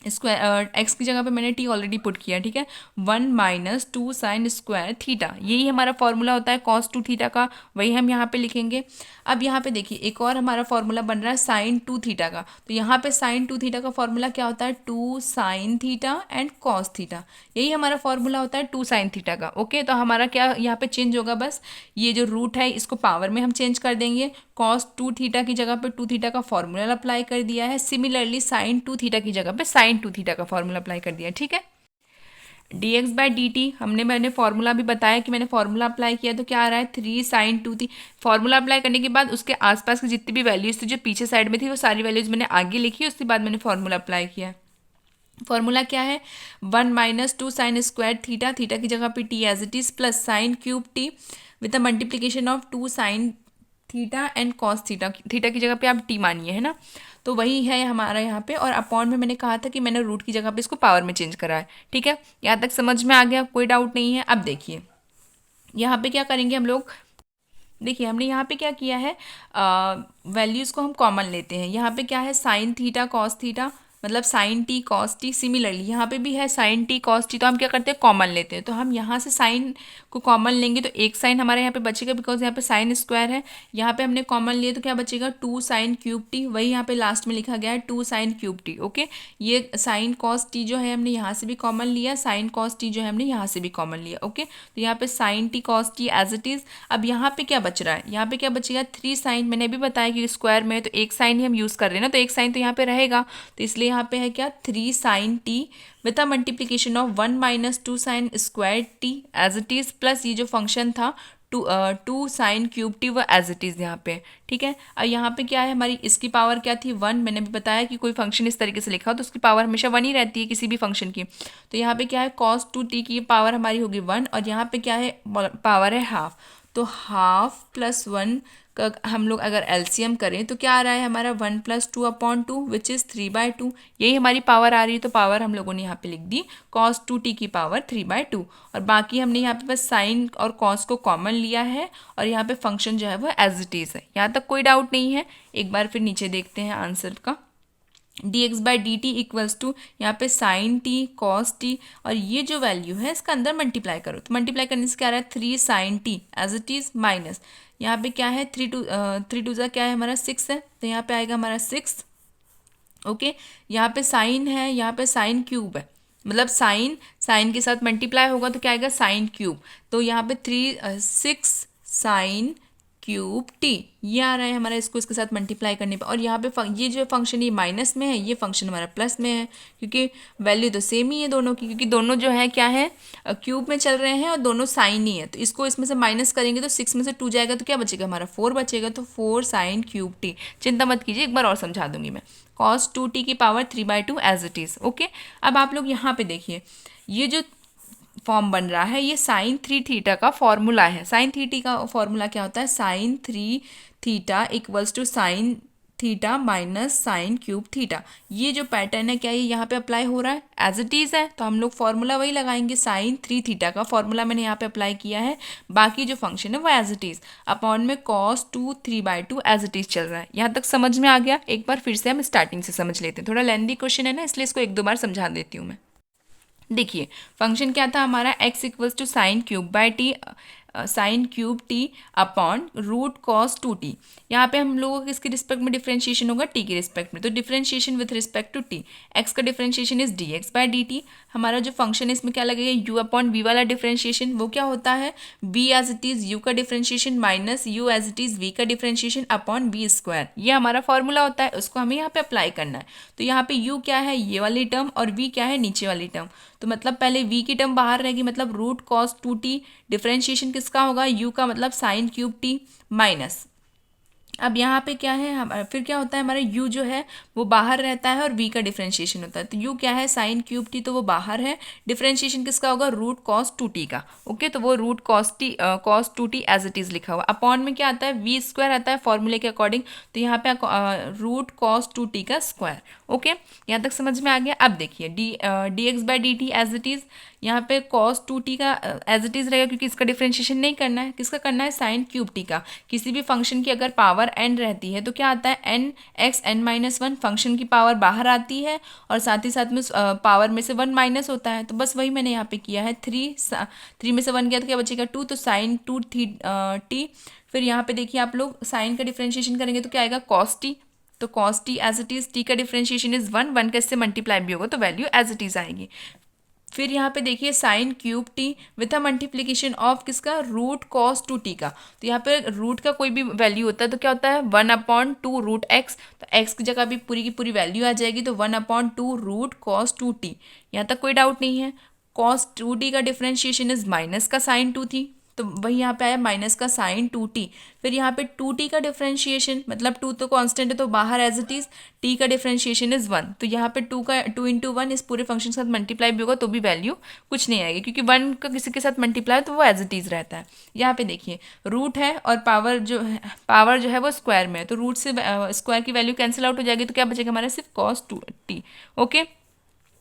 square x की जगह पे मैंने टी ऑलरेडी पुट किया, ठीक है, 1 - 2 साइन स्क्वायर थीटा, यही हमारा फॉर्मूला होता है cos 2 थीटा का, वही हम यहाँ पे लिखेंगे। अब यहाँ पे देखिए एक और हमारा फॉर्मूला बन रहा है साइन 2 थीटा का, तो यहाँ पे साइन 2 थीटा का फॉर्मूला क्या होता है, 2 sine theta and cos theta, यही हमारा फॉर्मूला होता है 2 साइन थीटा का। ओके, तो हमारा क्या यहाँ पे चेंज होगा, बस ये जो रूट है इसको पावर में हम चेंज कर देंगे, cos 2 थीटा की जगह पे 2 थीटा का फॉर्मूला अप्लाई कर दिया है, सिमिलरली साइन 2 थीटा की जगह पे साइन 2 थीटा का फॉर्मूला अप्लाई कर दिया है। ठीक है, dx बाई डी टी मैंने फॉर्मूला भी बताया कि मैंने फॉर्मूला अप्लाई किया, तो क्या आ रहा है 3 साइन 2 थी। फॉर्मूला अप्लाई करने के बाद उसके आसपास की जितनी भी वैल्यूज थी जो पीछे साइड में थी वो सारी वैल्यूज मैंने आगे लिखी, उसके बाद मैंने फॉर्मूला अप्लाई किया। फॉर्मूला क्या है, 1 - 2 साइन स्क्वायर थीटा, थीटा की जगह पे T as it is, plus sine cube T with the multiplication of 2 sine theta and cos theta, theta की जगह पे आप टी मानिए, है ना, तो वही है हमारा यहाँ पे। और अपॉन में मैंने कहा था कि मैंने रूट की जगह पे इसको पावर में चेंज करा है। ठीक है, यहाँ तक समझ में आ गया, कोई डाउट नहीं है। अब देखिए यहाँ पे क्या करेंगे हम लोग, देखिए हमने यहाँ पे क्या किया है, वैल्यूज़ को हम कॉमन लेते हैं। यहाँ पे क्या है साइन थीटा कॉस थीटा, मतलब sine T cos T. Similarly यहाँ पे भी है साइन टी कॉस टी, तो हम क्या करते हैं कॉमन लेते हैं। तो हम यहाँ से साइन को कॉमन लेंगे तो एक साइन हमारे यहाँ पे बचेगा, बिकॉज यहाँ पे साइन स्क्वायर है। यहाँ पे हमने कॉमन लिए तो क्या बचेगा, 2 साइन क्यूब टी, वही यहाँ पे लास्ट में लिखा गया है 2 साइन क्यूब टी। ओके, ये साइन कॉस टी जो है हमने यहाँ से भी कॉमन लिया, साइन कॉस टी जो है हमने यहाँ से भी कॉमन लिया। ओके, तो यहाँ पे sine T cos T as it is. अब यहाँ पे क्या बच रहा है, यहाँ पे क्या बचेगा 3 साइन। मैंने अभी बताया कि स्क्वायर में है तो एक साइन ही हम यूज़ कर रहे हैं ना, तो एक साइन तो यहाँ पे रहेगा, तो इसलिए यहाँ पे है क्या 3 sine T with a multiplication of 1 minus 2 sine square T as it is, plus ये जो फंक्शन था 2 साइन क्यूब टी वो एज इट इज़ यहाँ पे। ठीक है, अब यहाँ पे क्या है हमारी, इसकी पावर क्या थी 1। मैंने भी बताया कि कोई फंक्शन इस तरीके से लिखा हो तो उसकी पावर हमेशा 1 ही रहती है किसी भी फंक्शन की। तो यहाँ पे क्या है कॉस 2t की पावर हमारी होगी 1, और यहाँ पे क्या है पावर है हाफ। तो हाफ प्लस 1 का हम लोग अगर एलसीएम करें तो क्या आ रहा है हमारा 1 प्लस 2/2 विच इज़ 3/2। यही हमारी पावर आ रही है, तो पावर हम लोगों ने यहाँ पे लिख दी cos 2t की पावर 3/2, और बाकी हमने यहाँ पे बस साइन और cos को कॉमन लिया है, और यहाँ पे फंक्शन जो है वो एज इट इज़ है। यहाँ तक कोई डाउट नहीं है। एक बार फिर नीचे देखते हैं आंसर का। dx by D T equals to यहाँ पे साइन टी कॉस टी, और ये जो वैल्यू है इसका अंदर मल्टीप्लाई करो, तो मल्टीप्लाई करने से क्या आ रहा है 3 sine T as it is minus यहाँ पे क्या है 3 टू ज़ा क्या है हमारा 6 है, तो यहाँ पे आएगा हमारा 6। ओके, यहाँ पे साइन है, यहाँ पे साइन क्यूब है, मतलब साइन साइन के साथ मल्टीप्लाई होगा तो क्या आएगा साइन क्यूब। तो यहाँ पे 6 साइन क्यूब टी ये आ रहा है हमारा, इसको इसके साथ मल्टीप्लाई करने पे। और यहाँ पे ये जो फंक्शन ये माइनस में है, ये फंक्शन हमारा प्लस में है, क्योंकि वैल्यू तो सेम ही है दोनों की, क्योंकि दोनों जो है क्या है क्यूब में चल रहे हैं और दोनों साइन ही है। तो इसको इसमें से माइनस करेंगे तो 6 में से 2 जाएगा तो क्या बचेगा हमारा 4 बचेगा, तो 4 साइन क्यूब टी। चिंता मत कीजिए, एक बार और समझा दूंगी मैं। cos 2t की power 3/2 as it is. Okay, अब आप लोग यहाँ पे देखिए, ये जो फॉर्म बन रहा है ये साइन 3 थीटा का फॉर्मूला है। साइन 3t का फॉर्मूला क्या होता है, sine 3 theta equals to sine theta minus sine cube theta. ये जो पैटर्न है क्या ये यहाँ पे अप्लाई हो रहा है, एज इट इज़ है, तो हम लोग फॉर्मूला वही लगाएंगे। साइन 3 थीटा का फॉर्मूला मैंने यहाँ पे अप्लाई किया है, बाकी जो फंक्शन है वो एज इट इज़ अपॉन में cos 2 3/2 एज इट इज़ चल रहा है। यहाँ तक समझ में आ गया। एक बार फिर से हम स्टार्टिंग से समझ लेते हैं, थोड़ा लेंदी क्वेश्चन है ना, इसलिए इसको 1-2 बार समझा देती हूँ मैं। देखिए फंक्शन क्या था हमारा, x equals to sine cube by T, sine cube T upon root cos 2t। यहाँ पे हम लोगों को किसके रिस्पेक्ट में डिफ्रेंशिएशन होगा, t के रिस्पेक्ट में, तो differentiation with respect to t। x का differentiation is dx by dt। हमारा जो फंक्शन है इसमें क्या लगेगा, u अपॉन v वाला डिफ्रेंशिएशन, वो क्या होता है v as it is u का differentiation minus u as it is v का डिफ्रेंशिएशन अपॉन v स्क्वायर। ये हमारा फॉर्मूला होता है, उसको हमें यहाँ पे अप्लाई करना है। तो यहाँ पे u क्या है ये वाली टर्म, और v क्या है नीचे वाली टर्म। तो मतलब पहले v की टर्म बाहर रहेगी, मतलब रूट कॉस 2t, डिफ्रेंशिएशन किसका होगा u का, मतलब साइन क्यूब t माइनस। अब यहाँ पे क्या है फिर क्या होता है हमारा u जो है वो बाहर रहता है और v का डिफ्रेंशिएशन होता है। तो u क्या है साइन क्यूब t, तो वो बाहर है, डिफ्रेंशिएशन किसका होगा रूट कॉस 2t का। ओके, तो वो root cos 2t as it is लिखा हुआ। अपॉन में क्या आता है v स्क्वायर आता है फॉर्मूले के अकॉर्डिंग, तो यहाँ पे रूट कॉस 2t का स्क्वायर। ओके, यहाँ तक समझ में आ गया। अब देखिए dx by D T as it is, यहाँ पे cos 2t का एज इट इज़ रहेगा, क्योंकि इसका डिफ्रेंशिएशन नहीं करना है, किसका करना है साइन क्यूब t का। किसी भी फंक्शन की अगर पावर n रहती है तो क्या आता है n x n-1, फंक्शन की पावर बाहर आती है और साथ ही साथ में पावर में से 1 माइनस होता है। तो बस वही मैंने यहाँ पे किया है, 3 में से 1 गया तो क्या बचेगा 2, तो साइन 2 t। फिर यहाँ पे देखिए आप लोग साइन का डिफ्रेंशिएशन करेंगे तो क्या आएगा cos t, तो cos t as it is, t का डिफ्रेंशिएशन इज 1 का इससे मल्टीप्लाई भी होगा तो वैल्यू एज इट इज़ आएगी। फिर यहाँ पे देखिए sign cube T with a multiplication of किसका रूट कॉस 2t का। तो यहाँ पे रूट का कोई भी वैल्यू होता है तो क्या होता है 1/2 रूट एक्स, तो एक्स की जगह भी पूरी की पूरी वैल्यू आ जाएगी, तो 1/2 रूट कॉस 2t। यहाँ तक कोई डाउट नहीं है। कॉस 2t का डिफ्रेंशिएशन इज माइनस का साइन 2 थी, तो वही यहाँ पे आया माइनस का साइन 2t। फिर यहाँ पे 2t का डिफ्रेंशिएशन, मतलब 2 तो कांस्टेंट है तो बाहर एज इट इज़, t का डिफ्रेंशिएशन इज 1, तो यहाँ पे 2 × 1 इस पूरे फंक्शन के साथ मल्टीप्लाई भी होगा तो भी वैल्यू कुछ नहीं आएगी, क्योंकि 1 का किसी के साथ मल्टीप्लाई तो वो एज इट इज़ रहता है। यहाँ पे देखिए रूट है और पावर जो है वो स्क्वायर में है, तो रूट से स्क्वायर की वैल्यू कैंसिल आउट हो जाएगी, तो क्या बचेगा हमारा सिर्फ cos 2t। ओके,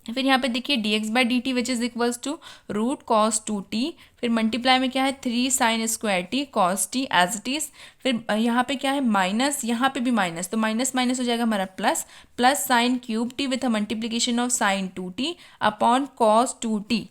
फिर यहाँ पे देखिए dx by D T which is equals to root cos 2t, फिर मल्टीप्लाई में क्या है 3 sine square T cos T as it is. फिर यहाँ पे क्या है माइनस, यहाँ पे भी माइनस, तो माइनस माइनस हो जाएगा हमारा plus, plus sine cube T with a multiplication of sine 2t upon cos 2t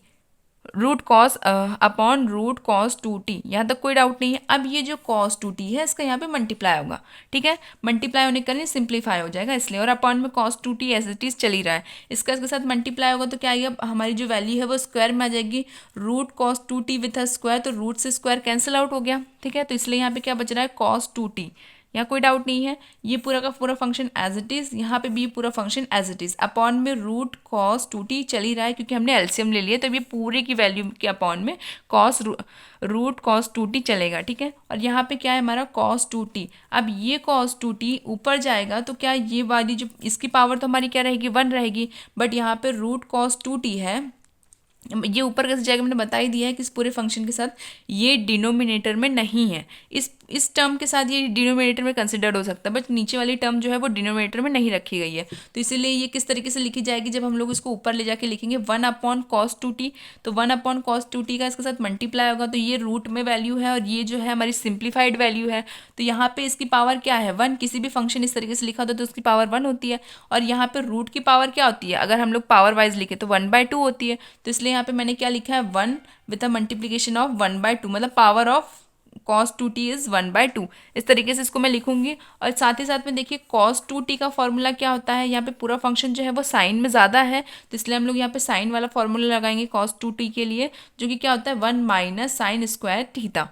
root cos upon root cos 2t। यहाँ तक कोई डाउट नहीं है। अब ये जो कॉस 2t है इसका यहाँ पे मल्टीप्लाई होगा, ठीक है, मल्टीप्लाई होने के कारण सिंप्लीफाई हो जाएगा इसलिए, और अपॉन में cos 2t as it is चल ही रहा है, इसका इसके साथ मल्टीप्लाई होगा तो क्या आएगा, हमारी जो वैल्यू है वो स्क्वायर में आ जाएगी, root cos 2t with a square, तो रूट से स्क्वायर कैंसिल आउट हो गया, ठीक है, तो इसलिए यहाँ पे क्या बच रहा है कॉस 2t। यहाँ कोई डाउट नहीं है, ये पूरा का पूरा फंक्शन एज इट इज, यहाँ पे भी पूरा function as it is, upon में रूट कॉस 2t चल ही रहा है क्योंकि हमने एलसीएम ले लिया, तो ये पूरे की वैल्यू के अपॉन में कॉस रूट कॉस 2t चलेगा, ठीक है, और यहाँ पे क्या है हमारा कॉस 2t। अब ये कॉस 2t ऊपर जाएगा तो क्या ये वाली जो इसकी पावर तो हमारी क्या रहेगी 1 रहेगी, बट यहाँ पे रूट कॉस 2t है, ये ऊपर कैसे जाएगा मैंने बता ही दिया है कि इस पूरे फंक्शन के साथ ये डिनोमिनेटर में नहीं है, इस टर्म के साथ ये डिनोमिनेटर में कंसिडर्ड हो सकता है, बट नीचे वाली टर्म जो है वो डिनोमिनेटर में नहीं रखी गई है, तो इसीलिए ये किस तरीके से लिखी जाएगी, जब हम लोग इसको ऊपर ले जाके लिखेंगे 1 अपॉन कॉस 2t, तो 1 अपॉन कॉस 2t का इसके साथ मल्टीप्लाई होगा, तो ये रूट में वैल्यू है और ये जो है हमारी सिंप्लीफाइड वैल्यू है, तो यहाँ पे इसकी पावर क्या है 1, किसी भी फंक्शन इस तरीके से लिखा होता है तो उसकी पावर 1 होती है, और यहाँ पे रूट की पावर क्या होती है, अगर हम लोग पावर वाइज लिखे तो 1/2 होती है, तो इसलिए यहाँ पे मैंने क्या लिखा है 1 विद अ मल्टीप्लीकेशन ऑफ 1/2, मतलब power of cos 2t is 1/2, इस तरीके से इसको मैं लिखूंगी। और साथ ही साथ में देखिए cos 2t का फॉर्मूला क्या होता है, यहाँ पे पूरा फंक्शन जो है वो साइन में ज़्यादा है, तो इसलिए हम लोग यहाँ पे साइन वाला फॉर्मूला लगाएंगे cos 2t के लिए, जो कि क्या होता है 1 minus sine square theta,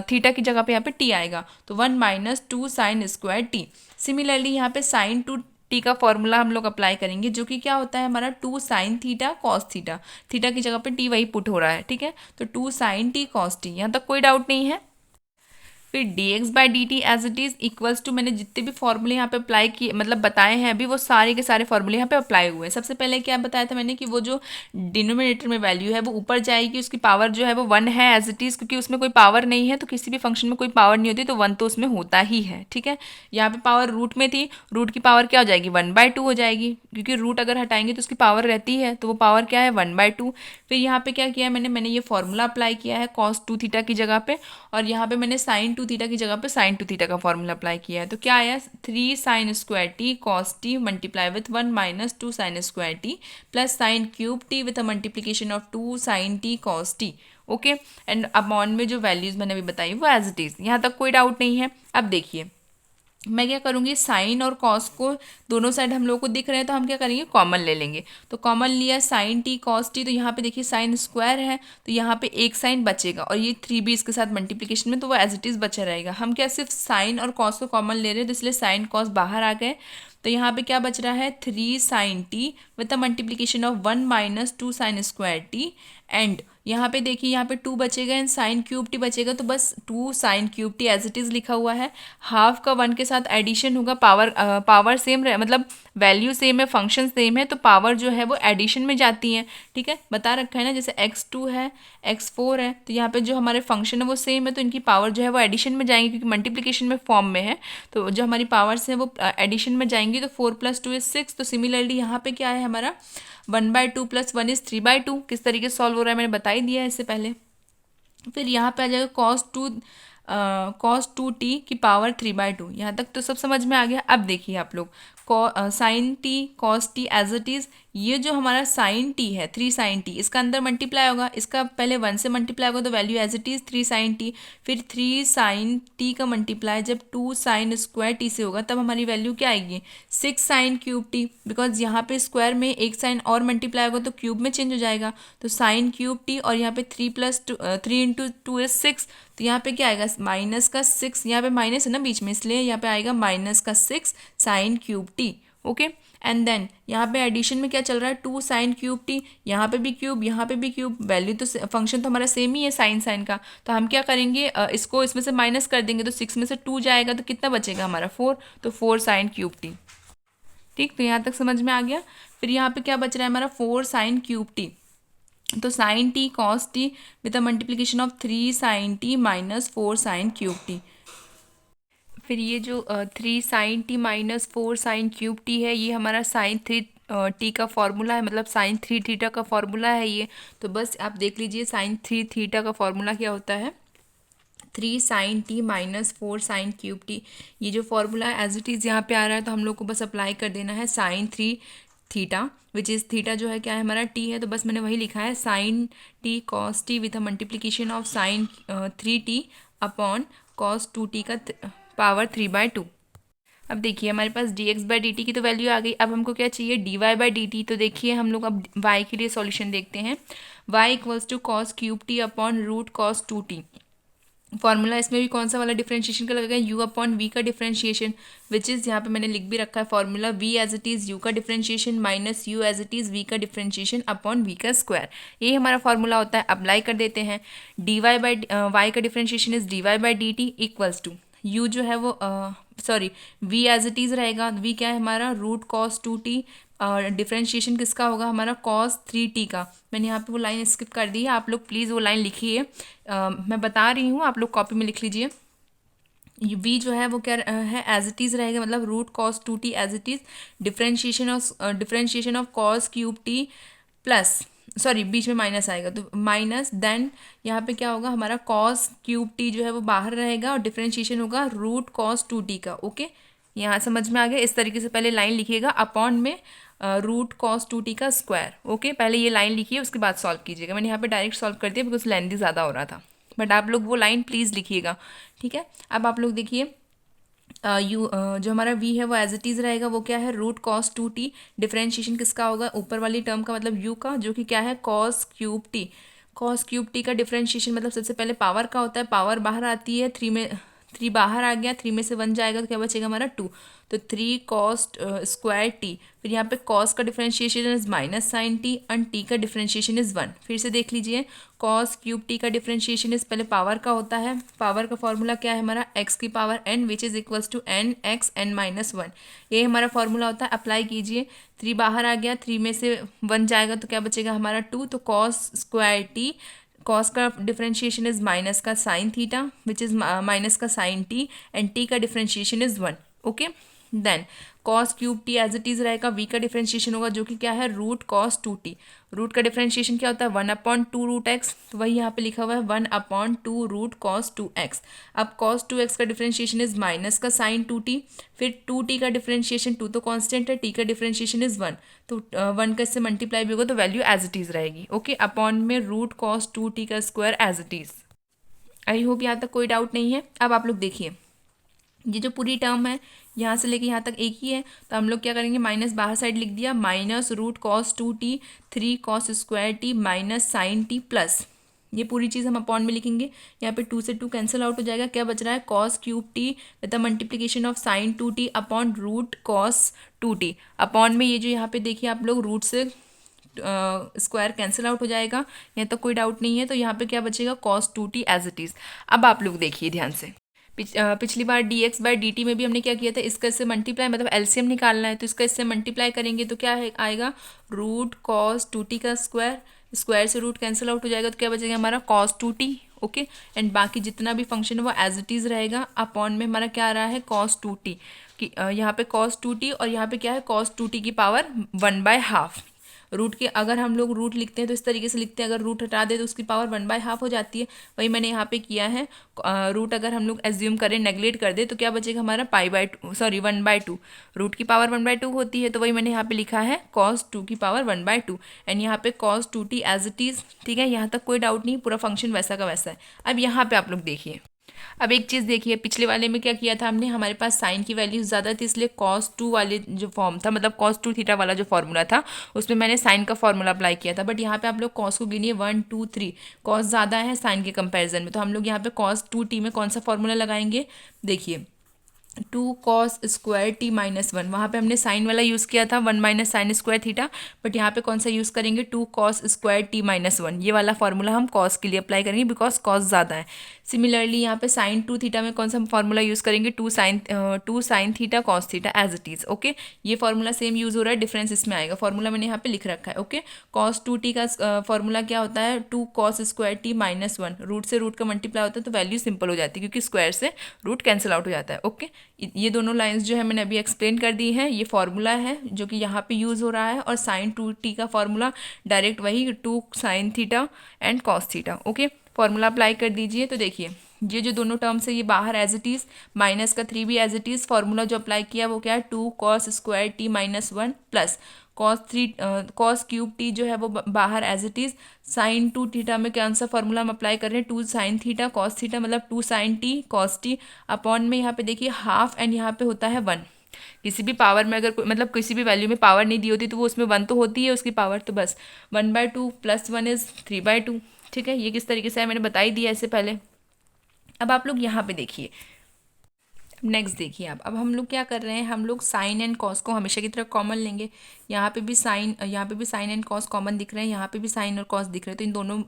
theta की जगह पे यहाँ पे t आएगा, तो 1 minus 2 sine square t। Similarly यहाँ पे साइन 2t का फॉर्मूला हम लोग अप्लाई करेंगे, जो कि क्या होता है हमारा 2 sine theta cos theta, theta की जगह पे t वही पुट हो रहा है, ठीक है, तो 2 साइन t कॉस t, यहाँ तक कोई डाउट नहीं है। फिर dx by D T as it is equals to, मैंने जितने भी फॉर्मूले यहाँ पे अप्लाई किए मतलब बताए हैं अभी, वो सारे के सारे फॉर्मूले यहाँ पे अप्लाई हुए हैं। सबसे पहले क्या बताया था मैंने कि वो जो डिनोमिनेटर में वैल्यू है वो ऊपर जाएगी, उसकी पावर जो है वो 1 है एज इट इज़, क्योंकि उसमें कोई पावर नहीं है, तो किसी भी फंक्शन में कोई पावर नहीं होती तो 1 तो उसमें होता ही है, ठीक है। यहाँ पे पावर रूट में थी, रूट की पावर क्या हो जाएगी 1/2 हो जाएगी, क्योंकि रूट अगर हटाएंगे तो उसकी पावर रहती है, तो वो पावर क्या है 1/2। फिर यहाँ पे क्या किया मैंने ये फॉर्मूला अप्लाई किया है cos 2 थीटा की जगह पे, और यहाँ पे मैंने sin 2 थीटा की जगह पे sin 2 थीटा का फॉर्मूला अप्लाई किया है, तो क्या आया 3 sine square T cos T multiply with 1 minus 2 sine square T plus sine cube T with a multiplication of 2 sine T cos T, okay, and upon में जो वैल्यूज मैंने अभी बताई वो एज इट इज, यहाँ तक कोई डाउट नहीं है। अब देखिए मैं क्या करूँगी, साइन और कॉस को दोनों साइड हम लोग को दिख रहे हैं, तो हम क्या करेंगे कॉमन ले लेंगे, तो कॉमन लिया साइन टी कॉस टी, तो यहाँ पे देखिए साइन स्क्वायर है तो यहाँ पे एक साइन बचेगा, और ये 3 भी इसके साथ मल्टीप्लिकेशन में, तो वो एज इट इज़ बचा रहेगा। हम क्या सिर्फ साइन और कॉस को कॉमन ले रहे हैं, तो इसलिए साइन कॉस बाहर आ गए, तो यहाँ पे क्या बच रहा है 3 sine T with the multiplication of 1 minus 2 sine square T, and यहाँ पे देखिए यहाँ पे 2 बचेगा एंड साइन क्यूब टी बचेगा, तो बस 2 sine cube T as it is लिखा हुआ है। हाफ का 1 के साथ एडिशन होगा, पावर सेम रहे, मतलब वैल्यू सेम है, फंक्शन सेम है, तो पावर जो है वो एडिशन में जाती है, ठीक है, बता रखा है ना, जैसे x2 है x4 है, तो यहाँ पे जो हमारे फंक्शन है वो सेम है, तो इनकी पावर जो है वो एडिशन में जाएंगी, क्योंकि मल्टीप्लिकेशन में फॉर्म में है, तो जो हमारी पावर्स हैं वो एडिशन में जाएंगी, तो 4 + 2 = 6। तो सिमिलरली यहाँ पे क्या है हमारा 1/2 + 1 = 3/2, किस तरीके से सॉल्व हो रहा है मैंने बता ही दिया है इससे पहले। फिर यहाँ पे आ जाएगा cos 2t की पावर 3/2, यहाँ तक तो सब समझ में आ गया। अब देखिए आप लोग sine T cos T as it is, ये जो हमारा साइन टी है 3 साइन टी, इसका अंदर मल्टीप्लाई होगा, इसका पहले 1 से मल्टीप्लाई होगा तो value as it is 3 sine T, फिर 3 साइन टी का मल्टीप्लाई जब 2 साइन स्क्वायर टी से होगा तब हमारी वैल्यू क्या आएगी 6 साइन क्यूब टी, बिकॉज यहाँ पे स्क्वायर में एक साइन और मल्टीप्लाई होगा तो क्यूब में चेंज हो जाएगा, तो साइन क्यूब टी, और यहाँ पे 3 × 2 = 6, तो यहाँ पे क्या आएगा माइनस का 6, यहाँ पे माइनस है ना बीच में इसलिए यहाँ पे आएगा माइनस का 6 sine cube t, okay. And then यहाँ पे एडिशन में क्या चल रहा है 2 साइन क्यूब टी, यहाँ पे भी क्यूब यहाँ पे भी क्यूब, वैल्यू तो फंक्शन तो हमारा सेम ही है साइन साइन का, तो हम क्या करेंगे इसको इसमें से माइनस कर देंगे, तो 6 में से 2 जाएगा तो कितना बचेगा हमारा 4, तो 4 साइन क्यूब टी, ठीक, तो यहाँ तक समझ में आ गया। फिर यहाँ पे क्या बच रहा है हमारा 4 साइन क्यूब टी, तो sine T cos t with a multiplication of 3 sine t minus 4 sine cube t. फिर ये जो 3 sine t minus 4 sine cube t है, ये हमारा साइन टी का फॉर्मूला है, मतलब साइन 3 थीटा का फॉर्मूला है ये। तो बस आप देख लीजिए साइन 3 थीटा का फॉर्मूला क्या होता है, 3 sin t - 4 sin³ t। ये जो फॉर्मूला है एज इट इज़ यहाँ पे आ रहा है, तो हम लोग को बस अप्लाई कर देना है sine 3 theta, which is theta जो है क्या है हमारा टी है, तो बस मैंने वही लिखा है sine T cos t with a multiplication of sine 3t upon cos 2t का पावर 3/2। अब देखिए हमारे पास dx/dt की तो वैल्यू आ गई। अब हमको क्या चाहिए, dy/dt। तो देखिए हम लोग अब y के लिए सॉल्यूशन देखते हैं। y equals to cos³ t upon root cos 2t। Formula इसमें भी कौन सा वाला डिफरेंशिएशन का लगेगा, u अपॉन वी का डिफरेंशिएशन, विच इज़ यहाँ पे मैंने लिख भी रखा है formula, v as it is u का differentiation minus u as it is v का डिफरेंशिएशन अपॉन v का स्क्वायर। ये हमारा फॉर्मूला होता है। अप्लाई कर देते हैं। y का differentiation is dy/dt equals to u जो है वो sorry v as it is रहेगा। v क्या है हमारा रूट cos 2t, डिफरेंशिएशन किसका होगा हमारा cos 3t का। मैंने यहाँ पे वो लाइन स्किप कर दी है, आप लोग प्लीज़ वो लाइन लिखिए। मैं बता रही हूँ, आप लोग कॉपी में लिख लीजिए। v जो है वो क्या है एज इट इज़ रहेगा, मतलब root cos 2t as it is, differentiation of cos³ t plus, sorry बीच में माइनस आएगा तो माइनस, देन यहाँ पे क्या होगा हमारा cos³ जो है वो बाहर रहेगा और डिफरेंशिएशन होगा रूट cos 2t का। ओके, यहाँ समझ में आ गया। इस तरीके से पहले लाइन लिखिएगा अपॉन में रूट cos 2t का स्क्वायर। ओके, पहले ये लाइन लिखिए उसके बाद सॉल्व कीजिएगा। मैंने यहाँ पे डायरेक्ट सॉल्व कर दिया बिकॉज लेंथी ज़्यादा हो रहा था, बट आप लोग वो लाइन प्लीज़ लिखिएगा। ठीक है, अब आप लोग देखिए जो हमारा v है वो एज इट इज़ रहेगा, वो क्या है रूट cos 2t। डिफरेंशिएशन किसका होगा, ऊपर वाली टर्म का मतलब u का, जो कि क्या है cos³t। cos³ का डिफरेंशिएशन मतलब सबसे पहले पावर का होता है, पावर बाहर आती है 3 में, 3 बाहर आ गया, 3 में से 1 जाएगा तो क्या बचेगा हमारा 2, तो 3 cos स्क्वायर t। फिर यहाँ पे cos का differentiation is minus sine t and t का डिफरेंशिएशन इज 1। फिर से देख लीजिए cos³ का डिफरेंशिएशन इज पहले पावर का होता है, पावर का फॉर्मूला क्या है हमारा x की power n which is equals to n x n-1। ये हमारा फॉर्मूला होता है। अप्लाई कीजिए, 3 बाहर आ गया, 3 में से 1 जाएगा तो क्या बचेगा हमारा 2, तो cos स्क्वायर t, cos का डिफरेंशिएशन इज माइनस का sine theta which is minus का साइन t एंड t का differentiation is 1। Okay, then cos³ as it is रहेगा, v का डिफरेंशिएशन होगा जो कि क्या है रूट cos 2t। रूट का डिफरेंशिएशन क्या होता है 1/2 रूट x, तो वही यहाँ पे लिखा हुआ है 1/2 रूट cos 2x। अब cos 2x का डिफरेंशिएशन इज माइनस का साइन 2t, फिर 2t का डिफरेंशिएशन, 2 तो कांस्टेंट है, t का डिफरेंशिएशन इज 1, तो 1 का इससे मल्टीप्लाई भी होगा तो वैल्यू एज इट इज रहेगी। ओके, अपॉन में रूट cos 2t का square as it is. I hope यहाँ तक कोई डाउट नहीं है। अब आप लोग देखिए ये जो पूरी टर्म है यहाँ से लेके यहाँ तक एक ही है, तो हम लोग क्या करेंगे माइनस बाहर साइड लिख दिया, minus root cos 2t 3 cos square t minus sine t plus, ये पूरी चीज़ हम अपॉन में लिखेंगे। यहाँ पे 2 से 2 कैंसिल आउट हो जाएगा, क्या बच रहा है cos³ with the multiplication of sine 2t upon root cos 2t। Upon में ये जो यहाँ पे देखिए आप लोग रूट से स्क्वायर कैंसिल आउट हो जाएगा, यहाँ तक कोई डाउट नहीं है। तो यहाँ पे क्या बचेगा cos 2t as it is. अब आप लोग देखिए ध्यान से, पिछली बार dx/dt में भी हमने क्या किया था, इसका इससे मल्टीप्लाई, मतलब एलसीएम निकालना है, तो इसका इससे मल्टीप्लाई करेंगे तो क्या है आएगा रूट cos 2t का स्क्वायर, स्क्वायर से रूट कैंसिल आउट हो जाएगा तो क्या बचेगा हमारा cos 2t। ओके, एंड बाकी जितना भी फंक्शन है वो एज इट इज़ रहेगा। अपॉन में हमारा क्या आ रहा है cos 2t कि यहाँ पे cos 2t और यहाँ पे क्या है cos 2t की पावर 1/2। रूट के अगर हम लोग रूट लिखते हैं तो इस तरीके से लिखते हैं, अगर रूट हटा दे तो उसकी पावर 1/2 हो जाती है, वही मैंने यहाँ पे किया है। रूट अगर हम लोग एज्यूम करें, नेगलेक्ट कर दे तो क्या बचेगा हमारा 1/2। रूट की पावर 1/2 होती है, तो वही मैंने यहाँ पे लिखा है cos 2 की पावर 1/2 एंड यहाँ पे cos 2t as it is. ठीक है, यहाँ तक कोई डाउट नहीं, पूरा फंक्शन वैसा का वैसा है। अब यहाँ पे आप लोग देखिए, अब एक चीज़ देखिए, पिछले वाले में क्या किया था हमने, हमारे पास साइन की वैल्यू ज़्यादा थी इसलिए cos 2 वाले जो फॉर्म था, मतलब cos 2 थीटा वाला जो फॉर्मूला था उसमें मैंने साइन का फॉर्मूला अप्लाई किया था। बट यहाँ पे आप लोग cos को गिनिए 1 2 3, cos ज़्यादा है साइन के कंपैरिजन में, तो हम लोग यहाँ पे cos 2t में कौन सा फॉर्मूला लगाएंगे, देखिए 2 cos स्क्वायर t -1, वहाँ पे हमने साइन वाला यूज़ किया था 1 minus sine square theta, but यहाँ पे कौन सा यूज़ करेंगे 2 cos स्क्वायर t -1, ये वाला फॉर्मूला हम cos के लिए अप्लाई करेंगे बिकॉज cos ज़्यादा है। सिमिलरली यहाँ पे साइन 2 थीटा में कौन सा फॉर्मूला यूज़ करेंगे, two sine theta cos theta as it is. Okay, ये फॉर्मूला सेम यूज़ हो रहा है, डिफरेंस इसमें आएगा। फॉर्मूला मैंने यहाँ पे लिख रखा है। ओके, कॉस 2t का फॉर्मूला क्या होता है, 2 cos² t -1। रूट से रूट का मल्टीप्लाई होता है तो वैल्यू सिंपल हो जाती है, क्योंकि स्क्वायर से रूट कैंसिल आउट हो जाता है। ओके, ये दोनों लाइन्स जो है मैंने अभी एक्सप्लेन कर दी है। ये फॉर्मूला है जो कि यहाँ पे यूज़ हो रहा है, और साइन 2t का फॉर्मूला डायरेक्ट वही 2 sin theta and cos theta. Okay, formula apply कर दीजिए तो देखिए ये जो दोनों टर्म्स है ये बाहर एज इट इज़, माइनस का 3 भी एज इट इज़। फॉर्मूला जो अप्लाई किया वो क्या है, 2 cos² t -1 प्लस cos³ जो है वो बाहर as it is. Sine 2 theta में कौन सा फॉर्मूला हम अप्लाई कर रहे हैं, 2 sin थीटा कॉस थीटा, मतलब 2 sin t cos t upon में यहाँ पे देखिए हाफ, एंड यहाँ पे होता है 1। किसी भी पावर में अगर मतलब किसी भी वैल्यू में पावर नहीं दी होती तो वो उसमें 1 तो होती है उसकी पावर, तो बस 1/2 + 1 इज़ 3/2। ठीक है, ये किस तरीके से है मैंने बता ही दिया इससे पहले। अब आप लोग यहाँ पे देखिए, नेक्स्ट देखिए आप, अब हम लोग क्या कर रहे हैं, हम लोग साइन एंड कॉस को हमेशा की तरह कॉमन लेंगे। यहाँ पे भी साइन एंड कॉस कॉमन दिख रहे हैं, यहाँ पे भी साइन और कॉस दिख रहे हैं, तो इन दोनों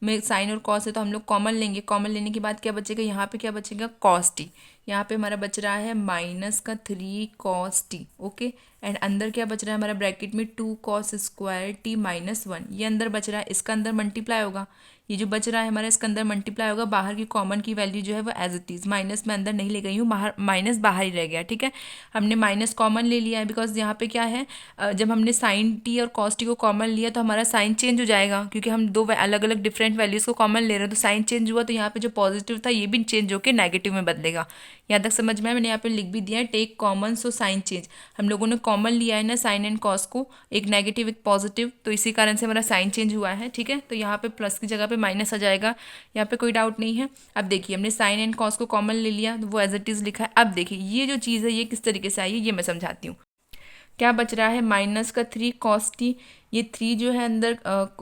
में साइन और कॉस है तो हम लोग कॉमन लेंगे। कॉमन लेने के बाद क्या बचेगा, यहाँ पे क्या बचेगा, कॉस टी। यहाँ पे हमारा बच रहा है -3 cos t। ओके, एंड अंदर क्या बच रहा है हमारा ब्रैकेट में 2 cos² t -1। ये अंदर बच रहा है, इसका अंदर मल्टीप्लाई होगा। ये जो बच रहा है हमारा इसका अंदर मल्टीप्लाई होगा, बाहर की कॉमन की वैल्यू जो है वो एज इट इज़, माइनस में अंदर नहीं ले गई हूँ, बाहर माइनस बाहर ही रह गया। ठीक है, हमने माइनस कॉमन ले लिया है, बिकॉज यहाँ पे क्या है, जब हमने साइन टी और कॉस टी को कॉमन लिया तो हमारा साइन चेंज हो जाएगा, क्योंकि हम दो अलग अलग डिफरेंट वैल्यूज़ को कॉमन ले रहे हैं, तो साइन चेंज हुआ तो यहाँ पे जो पॉजिटिव था ये भी चेंज होकर नेगेटिव में बदलेगा। यहाँ तक समझ में आया, मैंने यहाँ पे लिख भी दिया है, take common so sine change. हम लोगों ने कॉमन लिया है ना साइन एंड कॉस को, एक नेगेटिव एक पॉजिटिव, तो इसी कारण से हमारा साइन चेंज हुआ है। ठीक है, तो यहाँ पे प्लस की जगह पे माइनस आ जाएगा, यहाँ पे कोई डाउट नहीं है। अब देखिए हमने साइन एंड कॉस को कॉमन ले लिया तो वो एज इट इज़ लिखा है। अब देखिए ये जो चीज़ है ये किस तरीके से आई है ये मैं समझाती हूँ। क्या बच रहा है, -3 cos t। ये 3 जो है अंदर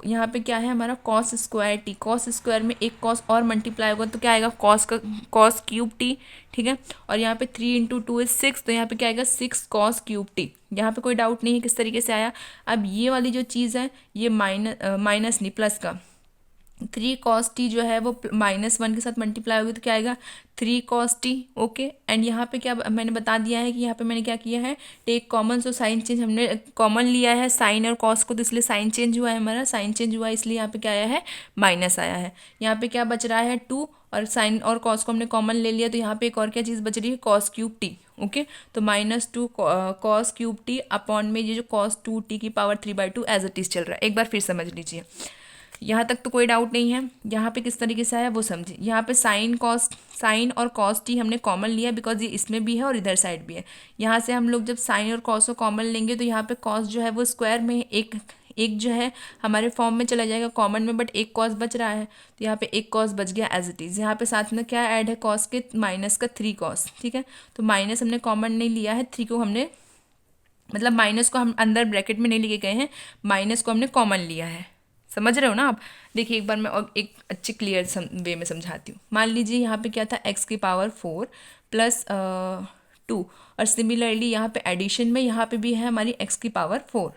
यहाँ पे क्या है हमारा cos² t। cos² में एक cos और मल्टीप्लाई होगा तो क्या आएगा, cos³ t। ठीक है, और यहाँ पे 3 × 2 = 6, तो यहाँ पे क्या आएगा 6 cos³ t। यहाँ पे कोई डाउट नहीं है किस तरीके से आया। अब ये वाली जो चीज़ है ये माइनस नहीं प्लस का 3 cos t जो है वो -1 के साथ मल्टीप्लाई होगी तो क्या आएगा 3 cos t। ओके, एंड यहाँ पे क्या मैंने बता दिया है कि यहाँ पे मैंने क्या किया है, take common so sine change. हमने कॉमन लिया है साइन और कॉस को, तो इसलिए साइन चेंज हुआ है हमारा, साइन चेंज हुआ है इसलिए यहाँ पे क्या आया है, माइनस आया है। यहाँ पे क्या बच रहा है 2, और साइन और कॉस को हमने कॉमन ले लिया तो यहाँ पे एक और क्या चीज़ बच रही है, cos³ t। ओके, तो -2 cos³ t अपॉन में ये जो cos 2t की पावर 3/2 एज इट इज़ चल रहा है। एक बार फिर समझ लीजिए, यहाँ तक तो कोई डाउट नहीं है। यहाँ पे किस तरीके से आया वो समझिए। यहाँ पे साइन और कॉस टी हमने कॉमन लिया बिकॉज ये इसमें भी है और इधर साइड भी है। यहाँ से हम लोग जब साइन और कॉस को कॉमन लेंगे तो यहाँ पे कॉस जो है वो स्क्वायर में एक जो है हमारे फॉर्म में चला जाएगा कॉमन में, बट एक कॉस बच रहा है तो यहाँ पे एक कॉस बच गया एज इट इज़। यहाँ पे साथ में क्या ऐड है कॉस के, -3 cos। ठीक है, तो माइनस हमने कॉमन नहीं लिया है, 3 को हमने मतलब माइनस को हम अंदर ब्रैकेट में नहीं लेके गए हैं, माइनस को हमने कॉमन लिया है। समझ रहे हो ना आप। देखिए एक बार मैं और एक अच्छी क्लियर वे में समझाती हूँ। मान लीजिए यहाँ पे क्या था, x⁴ प्लस 2, और सिमिलरली यहाँ पे एडिशन में यहाँ पे भी है हमारी x⁴।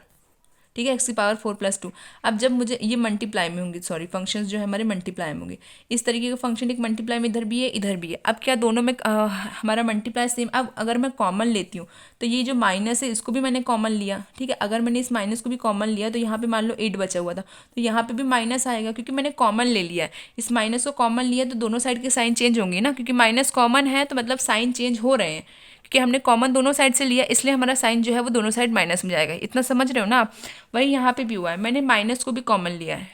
ठीक है, x⁴ + 2। अब जब मुझे ये मल्टीप्लाई में होंगे, सॉरी फंक्शंस जो है हमारे मल्टीप्लाई में होंगे, इस तरीके का फंक्शन एक मल्टीप्लाई में इधर भी है इधर भी है। अब क्या दोनों में हमारा मल्टीप्लाई सेम। अब अगर मैं कॉमन लेती हूँ तो ये जो माइनस है इसको भी मैंने कॉमन लिया। ठीक है, अगर मैंने इस माइनस को भी कॉमन लिया तो यहाँ पे मान लो 8 बचा हुआ था तो यहाँ पे भी माइनस आएगा, क्योंकि मैंने कॉमन ले लिया है। इस माइनस को कॉमन लिया तो दोनों साइड के साइन चेंज होंगे ना, क्योंकि माइनस कॉमन है तो मतलब साइन चेंज हो रहे हैं, क्योंकि हमने कॉमन दोनों साइड से लिया इसलिए हमारा साइन जो है वो दोनों साइड माइनस में जाएगा। इतना समझ रहे हो ना आप। वही यहाँ पे भी हुआ है, मैंने माइनस को भी कॉमन लिया है,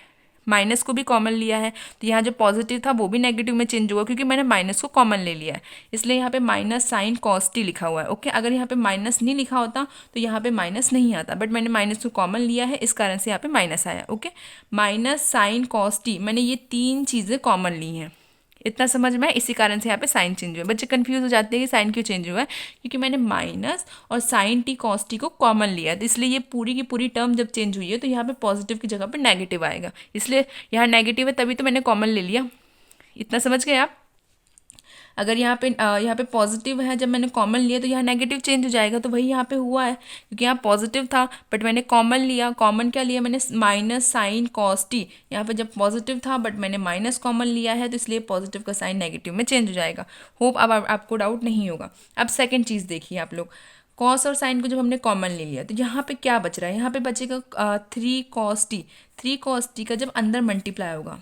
माइनस को भी कॉमन लिया है तो यहाँ जो पॉजिटिव था वो भी नेगेटिव में चेंज हुआ, क्योंकि मैंने माइनस को कॉमन ले लिया है, इसलिए यहाँ पे माइनस साइन कॉस टी लिखा हुआ है। ओके, अगर यहाँ पे माइनस नहीं लिखा होता तो यहाँ पे माइनस नहीं आता, बट मैंने माइनस को कॉमन लिया है इस कारण से यहाँ पे माइनस आया। Okay, minus sine cos T, मैंने ये 3 चीज़ें कॉमन ली हैं। इतना समझ में, इसी कारण से यहाँ पे साइन चेंज हुआ है। बच्चे कंफ्यूज हो जाते हैं कि साइन क्यों चेंज हुआ है, क्योंकि मैंने माइनस और साइन टी कॉस टी को कॉमन लिया, तो इसलिए ये पूरी की पूरी टर्म जब चेंज हुई है तो यहाँ पे पॉजिटिव की जगह पे नेगेटिव आएगा, इसलिए यहाँ नेगेटिव है तभी तो मैंने कॉमन ले लिया। इतना समझ गए आप। अगर यहाँ पे पॉजिटिव है, जब मैंने कॉमन लिया तो यहाँ नेगेटिव चेंज हो जाएगा, तो वही यहाँ पे हुआ है क्योंकि यहाँ पॉजिटिव था बट मैंने कॉमन लिया। कॉमन क्या लिया मैंने, माइनस साइन कॉस टी। यहाँ पे जब पॉजिटिव था बट मैंने माइनस कॉमन लिया है तो इसलिए पॉजिटिव का साइन नेगेटिव में चेंज हो जाएगा। होप अब आपको डाउट नहीं होगा। अब सेकेंड चीज़ देखिए आप लोग, कॉस और साइन को जब हमने कॉमन ले लिया तो यहाँ पे क्या बच रहा है, यहाँ पे बचेगा 3 cos t। 3 cos t का जब अंदर मल्टीप्लाई होगा,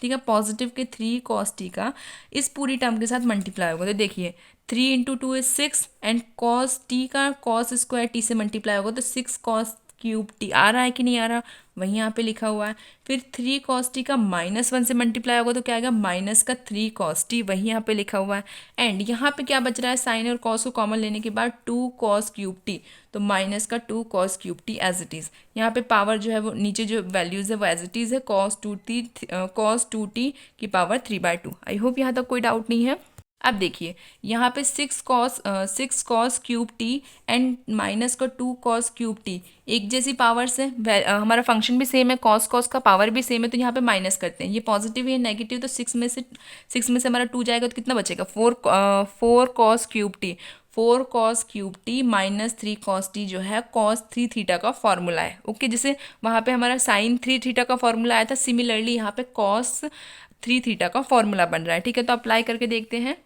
ठीक है, पॉजिटिव के 3 cos t का इस पूरी टर्म के साथ मल्टीप्लाई होगा, तो देखिए 3 × 2 = 6 एंड cos t का cos स्क्वायर t से मल्टीप्लाई होगा तो 6 cos³ t आ रहा है कि नहीं आ रहा, वहीं यहाँ पे लिखा हुआ है। फिर 3 cos t का -1 से मल्टीप्लाई होगा तो क्या आएगा, माइनस का 3 cos t, वहीं यहाँ पे लिखा हुआ है। एंड यहाँ पे क्या बच रहा है, साइन और कॉस को कॉमन लेने के बाद 2 cos³ t, तो माइनस का 2 cos³ t as it is. यहाँ पे पावर जो है वो नीचे जो वैल्यूज़ है वो एज इट इज़ है, cos 2t की पावर 3/2। आई होप यहाँ तक कोई डाउट नहीं है। अब देखिए यहाँ पे 6 cos³ t एंड माइनस का 2 cos³ t एक जैसी पावर्स है, हमारा फंक्शन भी सेम है, cos का पावर भी सेम है, तो यहाँ पे माइनस करते हैं, ये पॉजिटिव है नेगेटिव, तो 6 में से हमारा 2 जाएगा तो कितना बचेगा, 4 cos³t। 4 cos³ t minus 3 cos t जो है cos 3 थीटा का फॉर्मूला है। ओके, जैसे वहाँ पे हमारा sin 3 थीटा का फॉर्मूला आया था, सिमिलरली यहाँ पे cos 3 थीटा का फॉर्मूला बन रहा है। ठीक है, तो अप्लाई करके देखते हैं।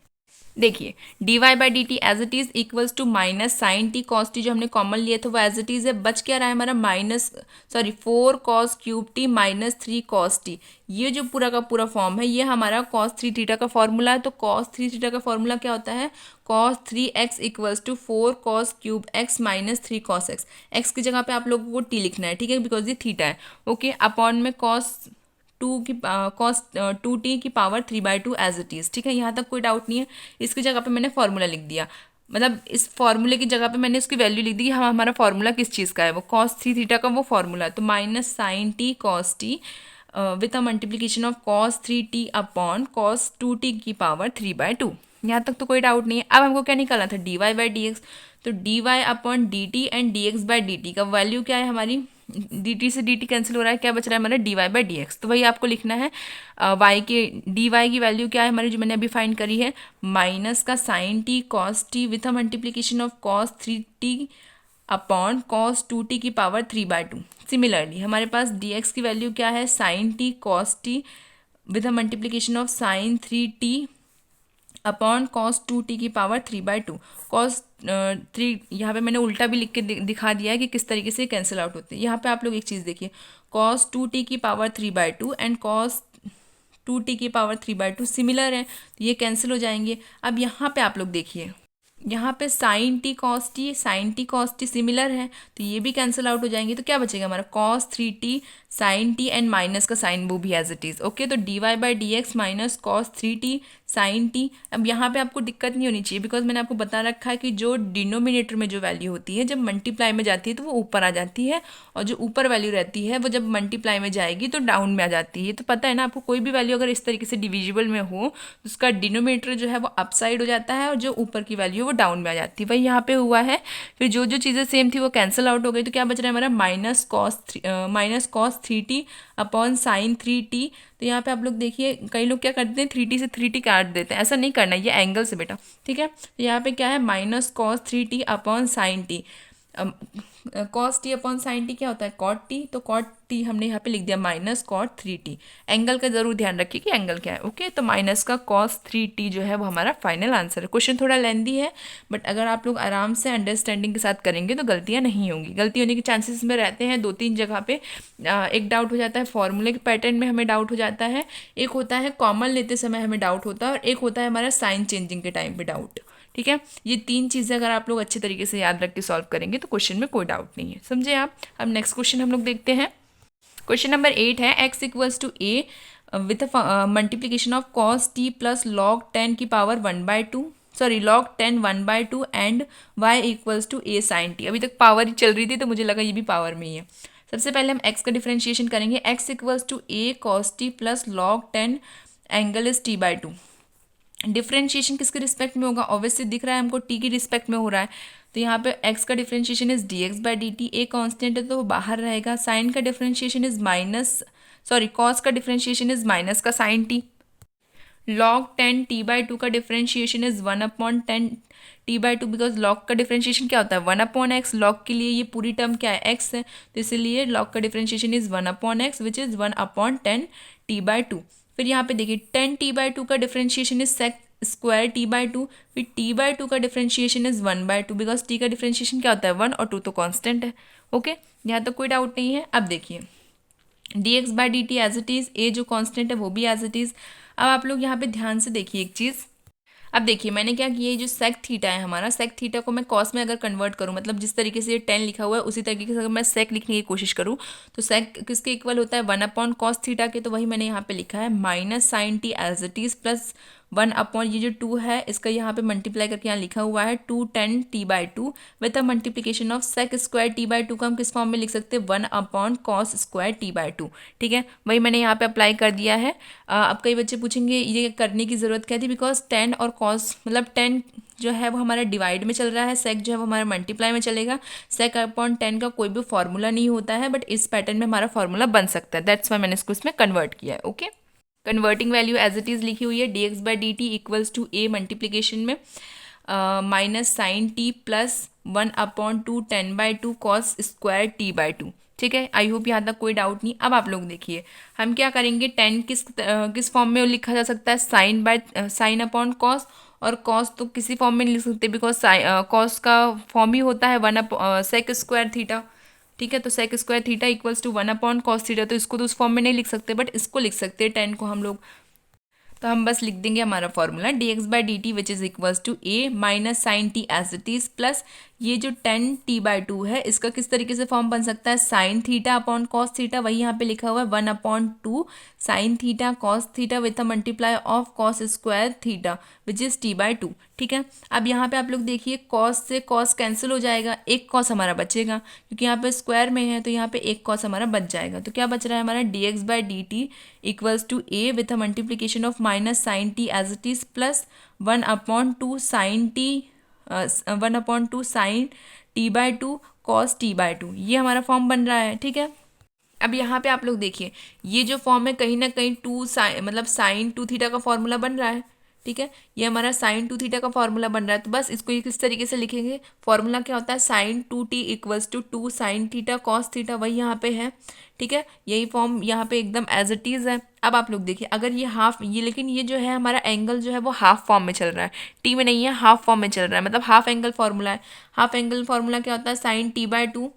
देखिए dy/dt as it is equals to minus sine T cos t, जो हमने कॉमन लिया था वो एज इट इज़ है। बच क्या रहा है हमारा, 4 cos³ t minus 3 cos t। ये जो पूरा का पूरा फॉर्म है ये हमारा cos 3 थीटा का फॉर्मूला है। तो cos 3 थीटा का फॉर्मूला क्या होता है, cos 3x equals to 4 cos³ x minus 3 cos x। x की जगह पे आप लोगों को t लिखना है, ठीक है, बिकॉज ये थीटा है। ओके, अपॉन में cos 2t की पावर 3/2 एज इट इज़। ठीक है, यहाँ तक कोई डाउट नहीं है। इसकी जगह पे मैंने फॉर्मूला लिख दिया, मतलब इस फॉर्मूले की जगह पे मैंने उसकी वैल्यू लिख दी कि हमारा फॉर्मूला किस चीज़ का है, वो cos 3 थीटा का वो फॉर्मूला है। तो minus sine T cos t with a multiplication of cos 3t upon cos 2t की पावर 3/2। यहाँ तक तो कोई डाउट नहीं है। अब हमको क्या निकालना था, dy/dx। तो dy upon dt and dx/dt का वैल्यू क्या है हमारी, dt से dt कैंसिल हो रहा है, क्या बच रहा है हमारा dy/dx। तो वही आपको लिखना है, y के dy की वैल्यू क्या है हमारी, जो मैंने अभी फाइंड करी है, माइनस का sine T cos t with a multiplication of cos 3t upon cos 2t की पावर 3/2। सिमिलरली हमारे पास dx की वैल्यू क्या है, sine T cos t with a multiplication of sine 3t upon cos 2t की power 3/2। cos 3 यहाँ पे मैंने उल्टा भी लिख के दिखा दिया है कि किस तरीके से कैंसिल आउट होते हैं। यहाँ पे आप लोग एक चीज़ देखिए, cos 2t की पावर 3/2 एंड cos 2t की पावर 3/2 सिमिलर है, तो ये कैंसिल हो जाएंगे। अब यहाँ पे आप लोग देखिए, यहाँ पे sine T cos t similar है, तो ये भी कैंसिल आउट हो जाएंगे। तो क्या बचेगा हमारा, cos 3t sine t and minus का साइन वो भी एज इट इज़। ओके, तो dy/dx minus cos 3t sine T. अब यहाँ पे आपको दिक्कत नहीं होनी चाहिए, बिकॉज मैंने आपको बता रखा है कि जो डिनोमिनेटर में जो वैल्यू होती है जब मल्टीप्लाई में जाती है तो वो ऊपर आ जाती है, और जो ऊपर वैल्यू रहती है वो जब मल्टीप्लाई में जाएगी तो डाउन में आ जाती है। तो पता है ना आपको, कोई भी वैल्यू अगर इस तरीके से डिविजिबल में हो तो उसका डिनोमिनेटर जो है वो अप साइड हो जाता है और जो ऊपर की वैल्यू वो डाउन में आ जाती है। वही यहाँ पे हुआ है। फिर जो जो चीज़ें सेम थी वो कैंसिल आउट हो गई, तो क्या बच रहा है हमारा, minus cos 3t upon sine 3t। तो यहाँ पे आप लोग देखिए, कई लोग क्या करते हैं 3t से 3t काट देते हैं, ऐसा नहीं करना, ये एंगल से बेटा। ठीक है, तो यहाँ पे क्या है, minus cos 3t upon sine T. cos t upon sine T क्या होता है, cot t। तो cot t हमने यहाँ पे लिख दिया माइनस cot 3t। एंगल का जरूर ध्यान रखिए कि एंगल क्या है। ओके, तो माइनस का cos 3t जो है वो हमारा फाइनल आंसर है। क्वेश्चन थोड़ा लेंदी है, बट अगर आप लोग आराम से अंडरस्टैंडिंग के साथ करेंगे तो गलतियाँ नहीं होंगी। गलती होने के चांसेस में रहते हैं 2-3 जगह पे। एक डाउट हो जाता है फॉर्मूले के पैटर्न में हमें डाउट हो जाता है, एक होता है कॉमन लेते समय हमें डाउट होता है, और एक होता है हमारा साइन चेंजिंग के टाइम पे डाउट। ठीक है, ये 3 चीज़ें अगर आप लोग अच्छे तरीके से याद रख के सॉल्व करेंगे तो क्वेश्चन में कोई डाउट नहीं है, समझे आप। अब नेक्स्ट क्वेश्चन हम लोग देखते हैं। क्वेश्चन नंबर 8 है, x equals to a with multiplication of cos t plus log 10 की power 1/2, log 10 1/2 and y equals to a sin t। अभी तक पावर ही चल रही थी तो मुझे लगा ये भी पावर में ही है। सबसे पहले हम x का डिफ्रेंशिएशन करेंगे। x equals to a cos t plus log 10 angle is t/2। Differentiation किसके रिस्पेक्ट में होगा, ऑब्वियसली दिख रहा है हमको t की रिस्पेक्ट में हो रहा है, तो यहाँ पे x का differentiation is dx/dt। a constant है तो वो बाहर रहेगा। साइन का डिफ्रेंशिएशन इज कॉस का डिफ्रेंशिएशन इज माइनस का साइन t। log 10t/2 का differentiation is 1/10t/2, because log का डिफरेंशिएशन क्या होता है 1/x, log के लिए ये पूरी टर्म क्या है x है, तो इसीलिए log का differentiation is 1/x which is 1/10t/2। फिर यहाँ पे देखिए 10t/2 का differentiation is sec square t/2, फिर t/2 का डिफरेंशिएशन इज 1/2, बिकॉज t का डिफरेंशिएशन क्या होता है 1 और 2 तो कांस्टेंट है। ओके, यहाँ तक कोई डाउट नहीं है। अब देखिए dx/dt एज इट इज़, ए जो कांस्टेंट है वो भी एज इट इज़। अब आप लोग यहाँ पे ध्यान से देखिए एक चीज़। अब देखिए मैंने क्या किया, ये जो सेक थीटा है हमारा, सेक थीटा को मैं कॉस में अगर कन्वर्ट करूँ, मतलब जिस तरीके से ये 10 लिखा हुआ है उसी तरीके से अगर मैं सेक लिखने की कोशिश करूँ तो सेक किसके इक्वल होता है 1/cos थीटा के, तो वही मैंने यहाँ पे लिखा है minus sine T as it is plus 1/ ये जो 2 है इसका यहाँ पे मल्टीप्लाई करके यहाँ लिखा हुआ है 210t/2 with a multiplication of sec square t/2 को हम किस फॉर्म में लिख सकते हैं 1/cos स्क्वायर t/2। ठीक है, वही मैंने यहाँ पे अप्लाई कर दिया है। अब कई बच्चे पूछेंगे ये करने की ज़रूरत क्या थी, बिकॉज 10 और कॉस मतलब 10 जो है वो हमारा डिवाइड में चल रहा है, सेक जो है वो हमारा मल्टीप्लाई में चलेगा। सेक अपॉन 10 का कोई भी फॉर्मूला नहीं होता है, बट इस पैटर्न में हमारा फॉर्मूला बन सकता है, दैट्स वाई मैंने इसको इसमें कन्वर्ट किया है। Okay, converting value as it is लिखी हुई है dx/dt equals to a multiplication में minus sine t plus 1/2 cos square t/2। ठीक है, आई होप यहाँ तक कोई डाउट नहीं। अब आप लोग देखिए हम क्या करेंगे, 10 किस फॉर्म में लिखा जा सकता है साइन अपॉन कॉस, और कॉस तो किसी फॉर्म में नहीं लिख सकते बिकॉज कॉस का फॉर्म ही होता है सेक स्क्वायर थीटा। ठीक है, तो sec square theta equals to 1/cos theta, तो इसको तो उस फॉर्म में नहीं लिख सकते, बट इसको लिख सकते हैं 10 को हम लोग। तो हम बस लिख देंगे हमारा formula dx/dt which is equals to a minus sine T as it is plus ये जो 10t/2 है इसका किस तरीके से फॉर्म बन सकता है sine theta upon cos theta, वही यहाँ पे लिखा हुआ है 1/2 sign theta cos theta with a multiply of cos square theta which is t/2। ठीक है, अब यहाँ पे आप लोग देखिए कॉस से कॉस कैंसिल हो जाएगा, एक कॉस हमारा बचेगा क्योंकि यहाँ पे स्क्वायर में है, तो यहाँ पे एक कॉस हमारा बच जाएगा। तो क्या बच रहा है हमारा dx/dt equals to a with a multiplication of minus sine T as it is plus 1/2 sine t 1/2 sine t/2 cos t/2, ये हमारा फॉर्म बन रहा है। ठीक है, अब यहाँ पे आप लोग देखिए ये जो फॉर्म है कहीं ना कहीं टू साइन मतलब साइन 2 थीटा का फॉर्मूला बन रहा है। ठीक है, ये हमारा साइन 2 थीटा का फॉर्मूला बन रहा है, तो बस इसको ये किस तरीके से लिखेंगे, फॉर्मूला क्या होता है sine 2t equals to 2 sine theta cos theta, वही यहाँ पे है। ठीक है, यही फॉर्म यहाँ पे एकदम एज इट इज़ है। अब आप लोग देखिए अगर ये हाफ ये लेकिन ये जो है हमारा एंगल जो है वो हाफ फॉर्म में चल रहा है, टी में नहीं है, हाफ फॉर्म में चल रहा है, मतलब हाफ एंगल फॉर्मूला है। हाफ एंगल फॉर्मूला क्या होता है sine t/2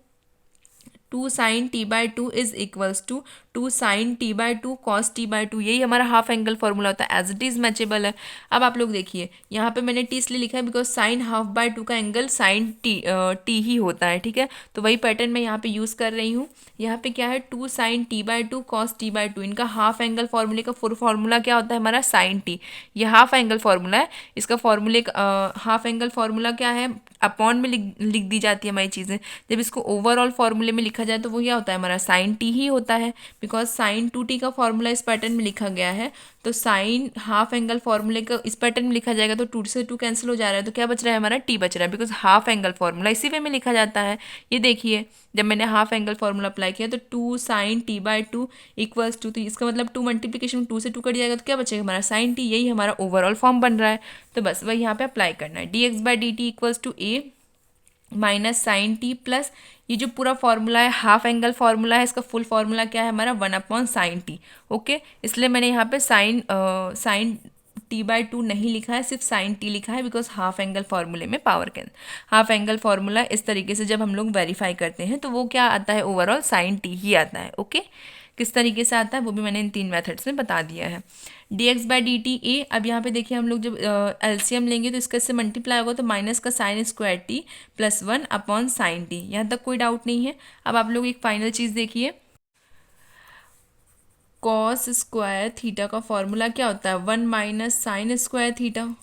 2 sine t/2 is equals to 2 sine t/2 cos t/2, यही हमारा हाफ एंगल फॉर्मूला होता है, एज इट इज़ मैचेबल है। अब आप लोग देखिए यहाँ पे मैंने टी इसलिए लिखा है बिकॉज साइन ½ का एंगल साइन टी ही होता है। ठीक है, तो वही पैटर्न मैं यहाँ पे यूज़ कर रही हूँ। यहाँ पे क्या है 2 साइन t/2 कॉस t/2, इनका हाफ एंगल फॉर्मूले का फुल फॉर्मूला क्या होता है हमारा साइन टी, ये हाफ एंगल फॉर्मूला है। इसका फॉर्मूले हाफ एंगल फॉर्मूला क्या है अपॉन में लिख दी जाती है हमारी चीज़ें, जब इसको ओवरऑल फॉर्मूले में लिखा जाए तो वो क्या होता है हमारा साइन टी ही होता है, बिकॉज साइन 2t का फॉर्मूला इस पैटर्न में लिखा गया है। तो साइन हाफ एंगल फॉर्मूले का इस पैटर्न में लिखा जाएगा तो 2 से 2 कैंसिल हो जा रहा है, तो क्या बच रहा है हमारा टी बच रहा है, बिकॉज हाफ एंगल फॉर्मूला इसी वे में लिखा जाता है। ये देखिए जब मैंने हाफ एंगल फॉर्मूला अप्लाई किया तो 2 साइन t/2 इक्वल्स टू, तो इसका मतलब 2 मल्टीप्लीकेशन 2 से 2 कट जाएगा तो क्या बचेगा हमारा साइन टी, यही हमारा ओवरऑल फॉर्म बन रहा है। तो बस वही यहाँ पे अप्लाई करना है dx/dt equals to a minus sine t plus ये जो पूरा फॉर्मूला है हाफ एंगल फॉर्मूला है, इसका फुल फॉर्मूला क्या है हमारा 1/sin t। ओके, इसलिए मैंने यहाँ पे साइन t/2 नहीं लिखा है, सिर्फ साइन टी लिखा है, बिकॉज हाफ एंगल फॉर्मूले में power can half angle formula इस तरीके से जब हम लोग वेरीफाई करते हैं तो वो क्या आता है ओवरऑल साइन टी ही आता है। ओके, किस तरीके से आता है वो भी मैंने इन 3 मेथड्स में बता दिया है। dx/dt a, अब यहाँ पे देखिए हम लोग जब एलसीएम लेंगे तो इसका इससे मल्टीप्लाई होगा तो माइनस का sign square T plus 1/sin t, यहाँ तक कोई डाउट नहीं है। अब आप लोग एक फाइनल चीज़ देखिए, कॉस स्क्वायर थीटा का फॉर्मूला क्या होता है 1 माइनस साइन स्क्वायर थीटा,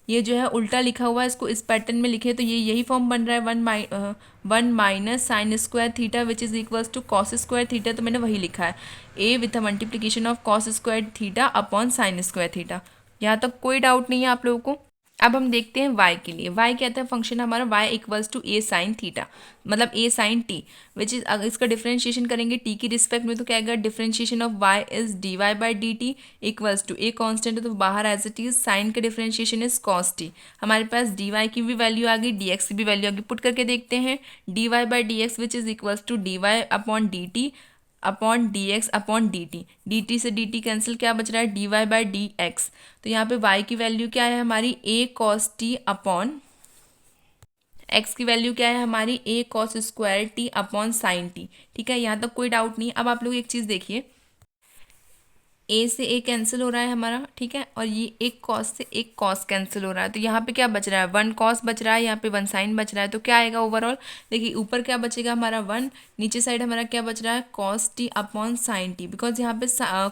ये जो है उल्टा लिखा हुआ है, इसको इस पैटर्न में लिखे तो ये यही फॉर्म बन रहा है 1 minus sine square theta which is equals to cos square theta, तो मैंने वही लिखा है a with a multiplication of cos square theta upon sine square theta. यहाँ तक कोई डाउट नहीं है आप लोगों को। अब हम देखते हैं y के लिए। y क्या था फंक्शन हमारा, y equals to a sine theta, मतलब a sine t, which is अगर इसका डिफरेंशिएशन करेंगे t की रिस्पेक्ट में तो क्या आएगा, differentiation of y is dy by D T equals to a constant है तो बाहर एज इट इज, साइन का डिफरेंशिएशन इज cos t। हमारे पास dy की भी वैल्यू आ गई, dx की भी वैल्यू आ गई, पुट करके देखते हैं। dy by D x which is equals to dy upon D T upon D x upon D t, d t से डी टी कैंसिल, क्या बच रहा है D Y by D x. तो यहाँ पे y की वैल्यू क्या है हमारी, a cos t upon x की वैल्यू क्या है हमारी, a cos square t upon sine t। ठीक है, यहाँ तक कोई डाउट नहीं। अब आप लोग एक चीज़ देखिए, ए से ए कैंसिल हो रहा है हमारा, ठीक है, और ये एक कॉस से एक कॉस कैंसिल हो रहा है, तो यहाँ पे क्या बच रहा है, वन कॉस बच रहा है, यहाँ पे वन साइन बच रहा है। तो क्या आएगा ओवरऑल, देखिए ऊपर क्या बचेगा हमारा वन, नीचे साइड हमारा क्या बच रहा है cos t upon sine T, because यहाँ पे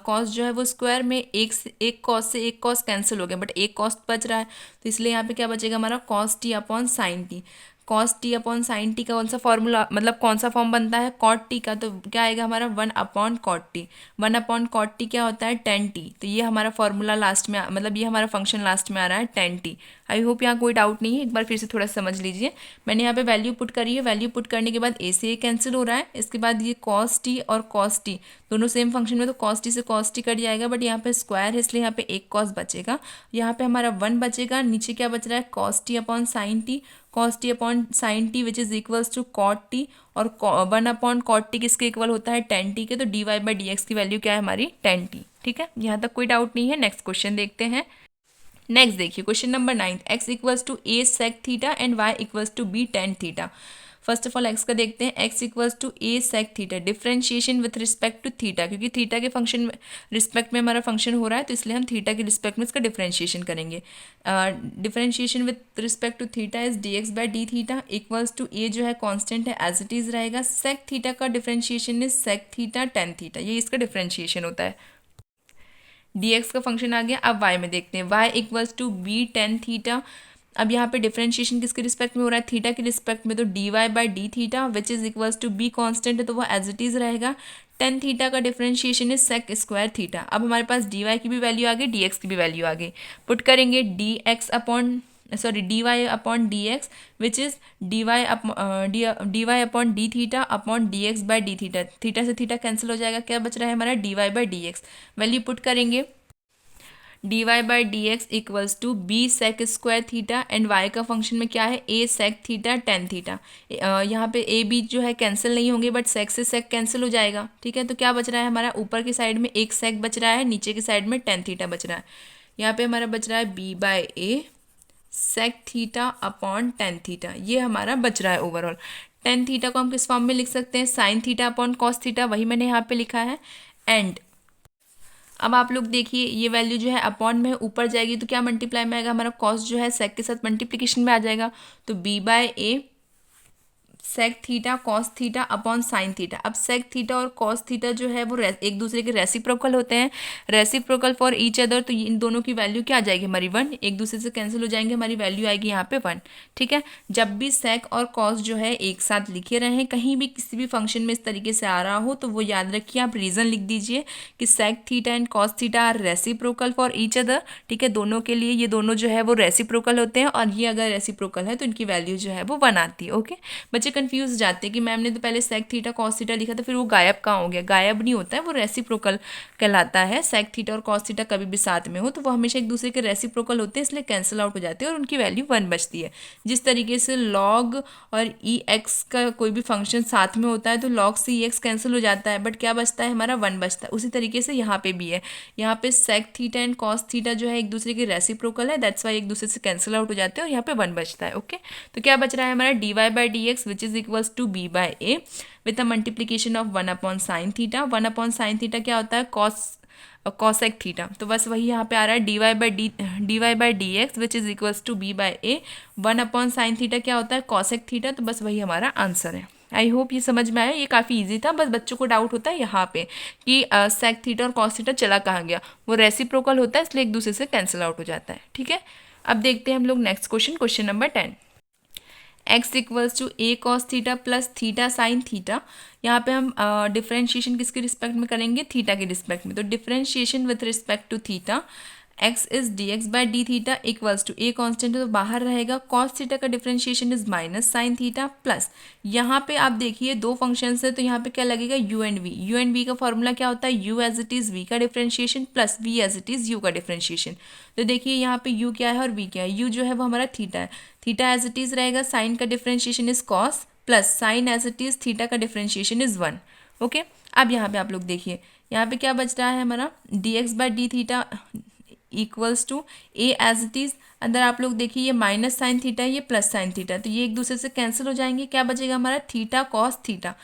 कॉस जो है वो स्क्वायर में एक कॉस से एक कॉस कैंसिल हो गया, बट एक कॉस बच रहा है, तो इसलिए यहाँ पे क्या बचेगा हमारा cos t upon sine T. Cos t upon sine T का कौन सा फॉर्मूला, मतलब कौन सा फॉर्म बनता है, कॉट टी का, तो क्या आएगा हमारा one upon cot t. One upon cot t क्या होता है, टेन टी। तो ये हमारा फॉर्मूला लास्ट में मतलब ये हमारा फंक्शन लास्ट में आ रहा है टेन टी। आई होप यहाँ कोई डाउट नहीं है, एक बार फिर से थोड़ा समझ लीजिए। मैंने यहाँ पे वैल्यू पुट करी है, वैल्यू पुट करने के बाद ए से ए कैंसिल हो रहा है, इसके बाद ये कॉस टी और कॉस टी दोनों सेम फंक्शन में, तो कॉस टी से कॉस टी कट जाएगा, बट यहाँ पे स्क्वायर है इसलिए यहाँ पे एक कॉस बचेगा, यहाँ पे हमारा वन बचेगा, नीचे क्या बच रहा है cos t upon sine T, cos t upon sine t which is equals to cot t, और वन अपॉन कॉट टी किसके इक्वल होता है टेन टी के, तो d Y by D x की वैल्यू क्या है हमारी टेन टी। ठीक है, यहाँ तक कोई डाउट नहीं है। नेक्स्ट क्वेश्चन देखते हैं। नेक्स्ट देखिए question number 9, x equals to a sec theta and y equals to b tan theta. First of all x का देखते हैं, x equals to a sec theta, differentiation with respect to theta, क्योंकि theta के function में respect में हमारा function हो रहा है तो इसलिए हम थीटा के रिस्पेक्ट में इसका डिफरेंशिएशन करेंगे। Differentiation with respect to theta is d x by D theta equals to a जो है कॉन्स्टेंट है एज इट इज रहेगा, सेक थीटा का differentiation is sec theta tan theta, ये इसका डिफरेंशिएशन होता है। dx का फंक्शन आ गया। अब y में देखते हैं, y equals to b tan theta. अब यहाँ पे डिफरेंशिएशन किसके रिस्पेक्ट में हो रहा है, थीटा के रिस्पेक्ट में, तो d Y by D theta which is equals to b constant है तो वो एज इट इज रहेगा। टेन थीटा का differentiation is sec square theta. अब हमारे पास डी वाई की भी वैल्यू आ गई, डी एक्स की भी वैल्यू आ गई, पुट करेंगे d x upon d Y upon D x which is d Y upon d theta upon D x by D theta, theta से थीटा कैंसिल हो जाएगा, क्या बच रहा है हमारा d Y by D x. Value put करेंगे, d Y by D x equals to b sec square theta and y का फंक्शन में क्या है a sec theta tan theta. यहाँ पे ए बी जो है कैंसिल नहीं होंगे बट सेक से सेक कैंसिल हो जाएगा। ठीक है, तो क्या बच रहा है हमारा, ऊपर की साइड में एक सेक बच रहा है, नीचे की साइड में टेन थीटा बच रहा है। यहाँ पे हमारा बच रहा है b by a sec theta upon tan theta, ये हमारा बच रहा है ओवरऑल। टेन थीटा को हम किस फॉर्म में लिख सकते हैं, sign theta upon cos theta, वही मैंने यहाँ पे लिखा है। एंड अब आप लोग देखिए ये वैल्यू जो है अपॉन में ऊपर जाएगी तो क्या मल्टीप्लाई में आएगा हमारा, कॉस जो है सेक के साथ मल्टीप्लिकेशन में आ जाएगा, तो b by a sec theta cos theta upon sine theta. अब सेक थीटा और कॉस थीटा जो है वो एक दूसरे के रेसिप्रोकल होते हैं, रेसिप्रोकल फॉर ईच अदर, तो इन दोनों की वैल्यू क्या आ जाएगी हमारी वन, एक दूसरे से कैंसिल हो जाएंगे, हमारी वैल्यू आएगी यहाँ पे वन। ठीक है, जब भी सेक और कॉस जो है एक साथ लिखे रहें, कहीं भी किसी भी फंक्शन में इस तरीके से आ रहा हो तो वो याद रखिए, आप रीज़न लिख दीजिए कि sec theta and cos theta are reciprocal for each other. ठीक है, दोनों के लिए ये दोनों जो है वो रेसिप्रोकल होते हैं, और ये अगर रेसिप्रोकल है तो इनकी वैल्यू जो है वो वन आती है। ओके, बच्चे कंफ्यूज जाते हैं कि मैम ने तो पहले सेक थीटा कॉस थीटा लिखा था फिर वो गायब कहाँ हो गया, गायब नहीं होता है, वो रेसिप्रोकल कहलाता है। सेक थीटा और कॉस थीटा कभी भी साथ में हो तो वो हमेशा एक दूसरे के रेसिप्रोकल होते हैं, इसलिए कैंसिल आउट हो जाते हैं और उनकी वैल्यू वन बचती है। जिस तरीके से लॉग और ई एक्स का कोई भी फंक्शन साथ में होता है तो लॉग से ई एक्स कैंसिल हो जाता है बट क्या बचता है हमारा वन बचता है, उसी तरीके से यहाँ पे भी है। यहाँ पे sec theta and cos theta जो है एक दूसरे के रेसिप्रोकल है, दैट्स वाई एक दूसरे से कैंसिल आउट हो जाते हैं और यहाँ पे वन बचता है। ओके, तो क्या बच रहा है हमारा d Y by D x which is equals to b by a with a multiplication of one upon sine theta. One upon sine theta क्या होता है, कॉसेक थीटा, तो बस वही यहाँ पे आ रहा है D Y by D x which is equals to b by a. One upon sine theta क्या होता है, कॉसेक थीटा, तो बस वही हमारा आंसर है। आई होप ये समझ में आया, ये काफ़ी इजी था, बस बच्चों को डाउट होता है यहाँ पे कि सेक थीटा और कॉस थीटा चला कहाँ गया, वो रेसिप्रोकल होता है इसलिए एक दूसरे से कैंसिल आउट हो जाता है। ठीक है, अब देखते हैं हम लोग next question, question number 10। X equals to a cos theta plus theta sine theta. यहाँ पे हम डिफरेंशिएशन किसके रिस्पेक्ट में करेंगे, थीटा के रिस्पेक्ट में, तो differentiation with respect to theta x is d x by D theta equals to a constant है तो बाहर रहेगा, कॉस थीटा का differentiation is minus sine theta plus, यहाँ पे आप देखिए दो फंक्शंस है तो यहाँ पे क्या लगेगा u and v. U and v का फॉर्मूला क्या होता है, u as it is v का differentiation plus v as it is u का डिफ्रेंशिएशन। तो देखिए यहाँ पे यू क्या है और वी क्या है, यू जो है वो हमारा थीटा है, थीटा एज इट इज़ रहेगा, साइन का differentiation is cos plus sine as it is theta का डिफ्रेंशिएशन इज 1। ओके, अब यहाँ पे आप लोग देखिए यहाँ पे क्या बच रहा है हमारा d x by D theta equals to a as it is, अंदर आप लोग देखिए ये माइनस साइन थीटा है, ये प्लस साइन थीटा, तो ये एक दूसरे से कैंसिल हो जाएंगे, क्या बचेगा हमारा थीटा कॉस थीटा।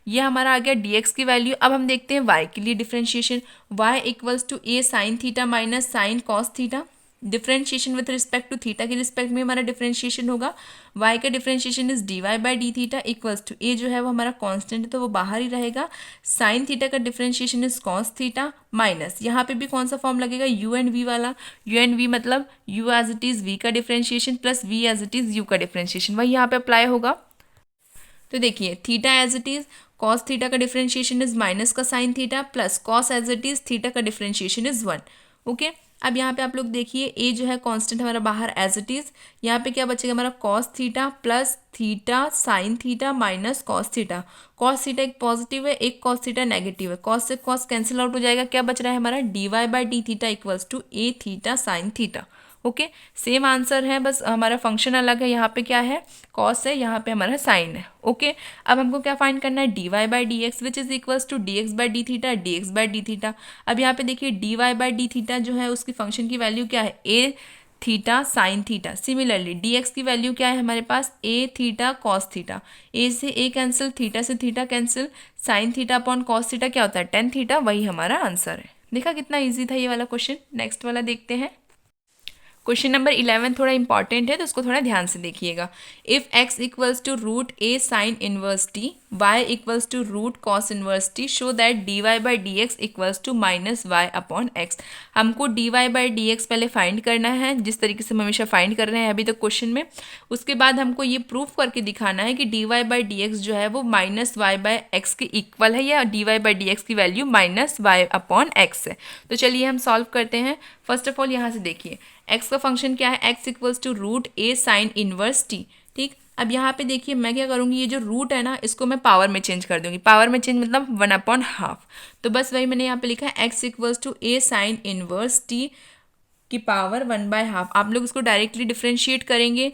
ये हमारा आ गया dx की वैल्यू। अब हम देखते हैं y के लिए differentiation, y equals to a sine theta minus sine cos theta, differentiation with respect to theta के रिस्पेक्ट में हमारा डिफ्रेंशिएशन होगा, y का differentiation is d Y by D theta equals to a जो है वो हमारा कांस्टेंट है तो वो बाहर ही रहेगा, साइन थीटा का differentiation is cos theta minus, यहाँ पे भी कौन सा फॉर्म लगेगा यू एंड वी वाला, यू एंड वी मतलब u as it is v का differentiation plus v as it is u का डिफ्रेंशिएशन, वही यहाँ पे अप्लाई होगा। तो देखिए theta as it is cos theta का डिफ्रेंशिएशन इज माइनस का sine theta plus cos as it is theta का डिफ्रेंशिएशन इज 1। ओके, अब यहाँ पे आप लोग देखिए ए जो है कांस्टेंट हमारा बाहर एज इट इज़, यहाँ पे क्या बचेगा हमारा cos theta plus theta sine theta minus cos theta, cos थीटा एक पॉजिटिव है एक कॉस थीटा नेगेटिव है, कॉस से कॉस कैंसिल आउट हो जाएगा, क्या बच रहा है हमारा d Y by D theta equals to a theta sine theta. Okay, same answer है, बस हमारा फंक्शन अलग है, यहाँ पे क्या है कॉस है, यहाँ पे हमारा साइन है। ओके, अब हमको क्या फाइंड करना है D Y by D x which is equals to d x by D theta D x by D theta. अब यहाँ पे देखिए d Y by D theta जो है उसकी फंक्शन की वैल्यू क्या है a theta sine theta, similarly d x की वैल्यू क्या है हमारे पास a theta cos theta, a से ए कैंसिल थीटा से theta cancel, sine theta upon cos theta क्या होता है टेन थीटा, वही हमारा आंसर है। देखा कितना ईजी था ये वाला क्वेश्चन। नेक्स्ट वाला देखते हैं, क्वेश्चन नंबर 11 थोड़ा इंपॉर्टेंट है तो उसको थोड़ा ध्यान से देखिएगा। If x equals to root a sine inverse t, y equals to root cos inverse t, show that d Y by D x equals to minus y upon x. हमको d Y by D x पहले find करना है जिस तरीके से हम हमेशा find कर रहे हैं अभी तक क्वेश्चन में, उसके बाद हमको ये प्रूफ करके दिखाना है कि d Y by D x जो है वो माइनस वाई बाई एक्स के इक्वल है या d Y by D x की value minus y upon x है। तो चलिए हम सॉल्व करते हैं। फर्स्ट ऑफ ऑल यहाँ से देखिए x का फंक्शन क्या है, x equals to root a sine inverse t. ठीक, अब यहाँ पे देखिए मैं क्या करूँगी, ये जो रूट है ना इसको मैं पावर में चेंज कर दूंगी, पावर में चेंज मतलब 1/2, तो बस वही मैंने यहाँ पे लिखा है x equals to a sine inverse t की पावर 1/2। आप लोग इसको डायरेक्टली डिफ्रेंशिएट करेंगे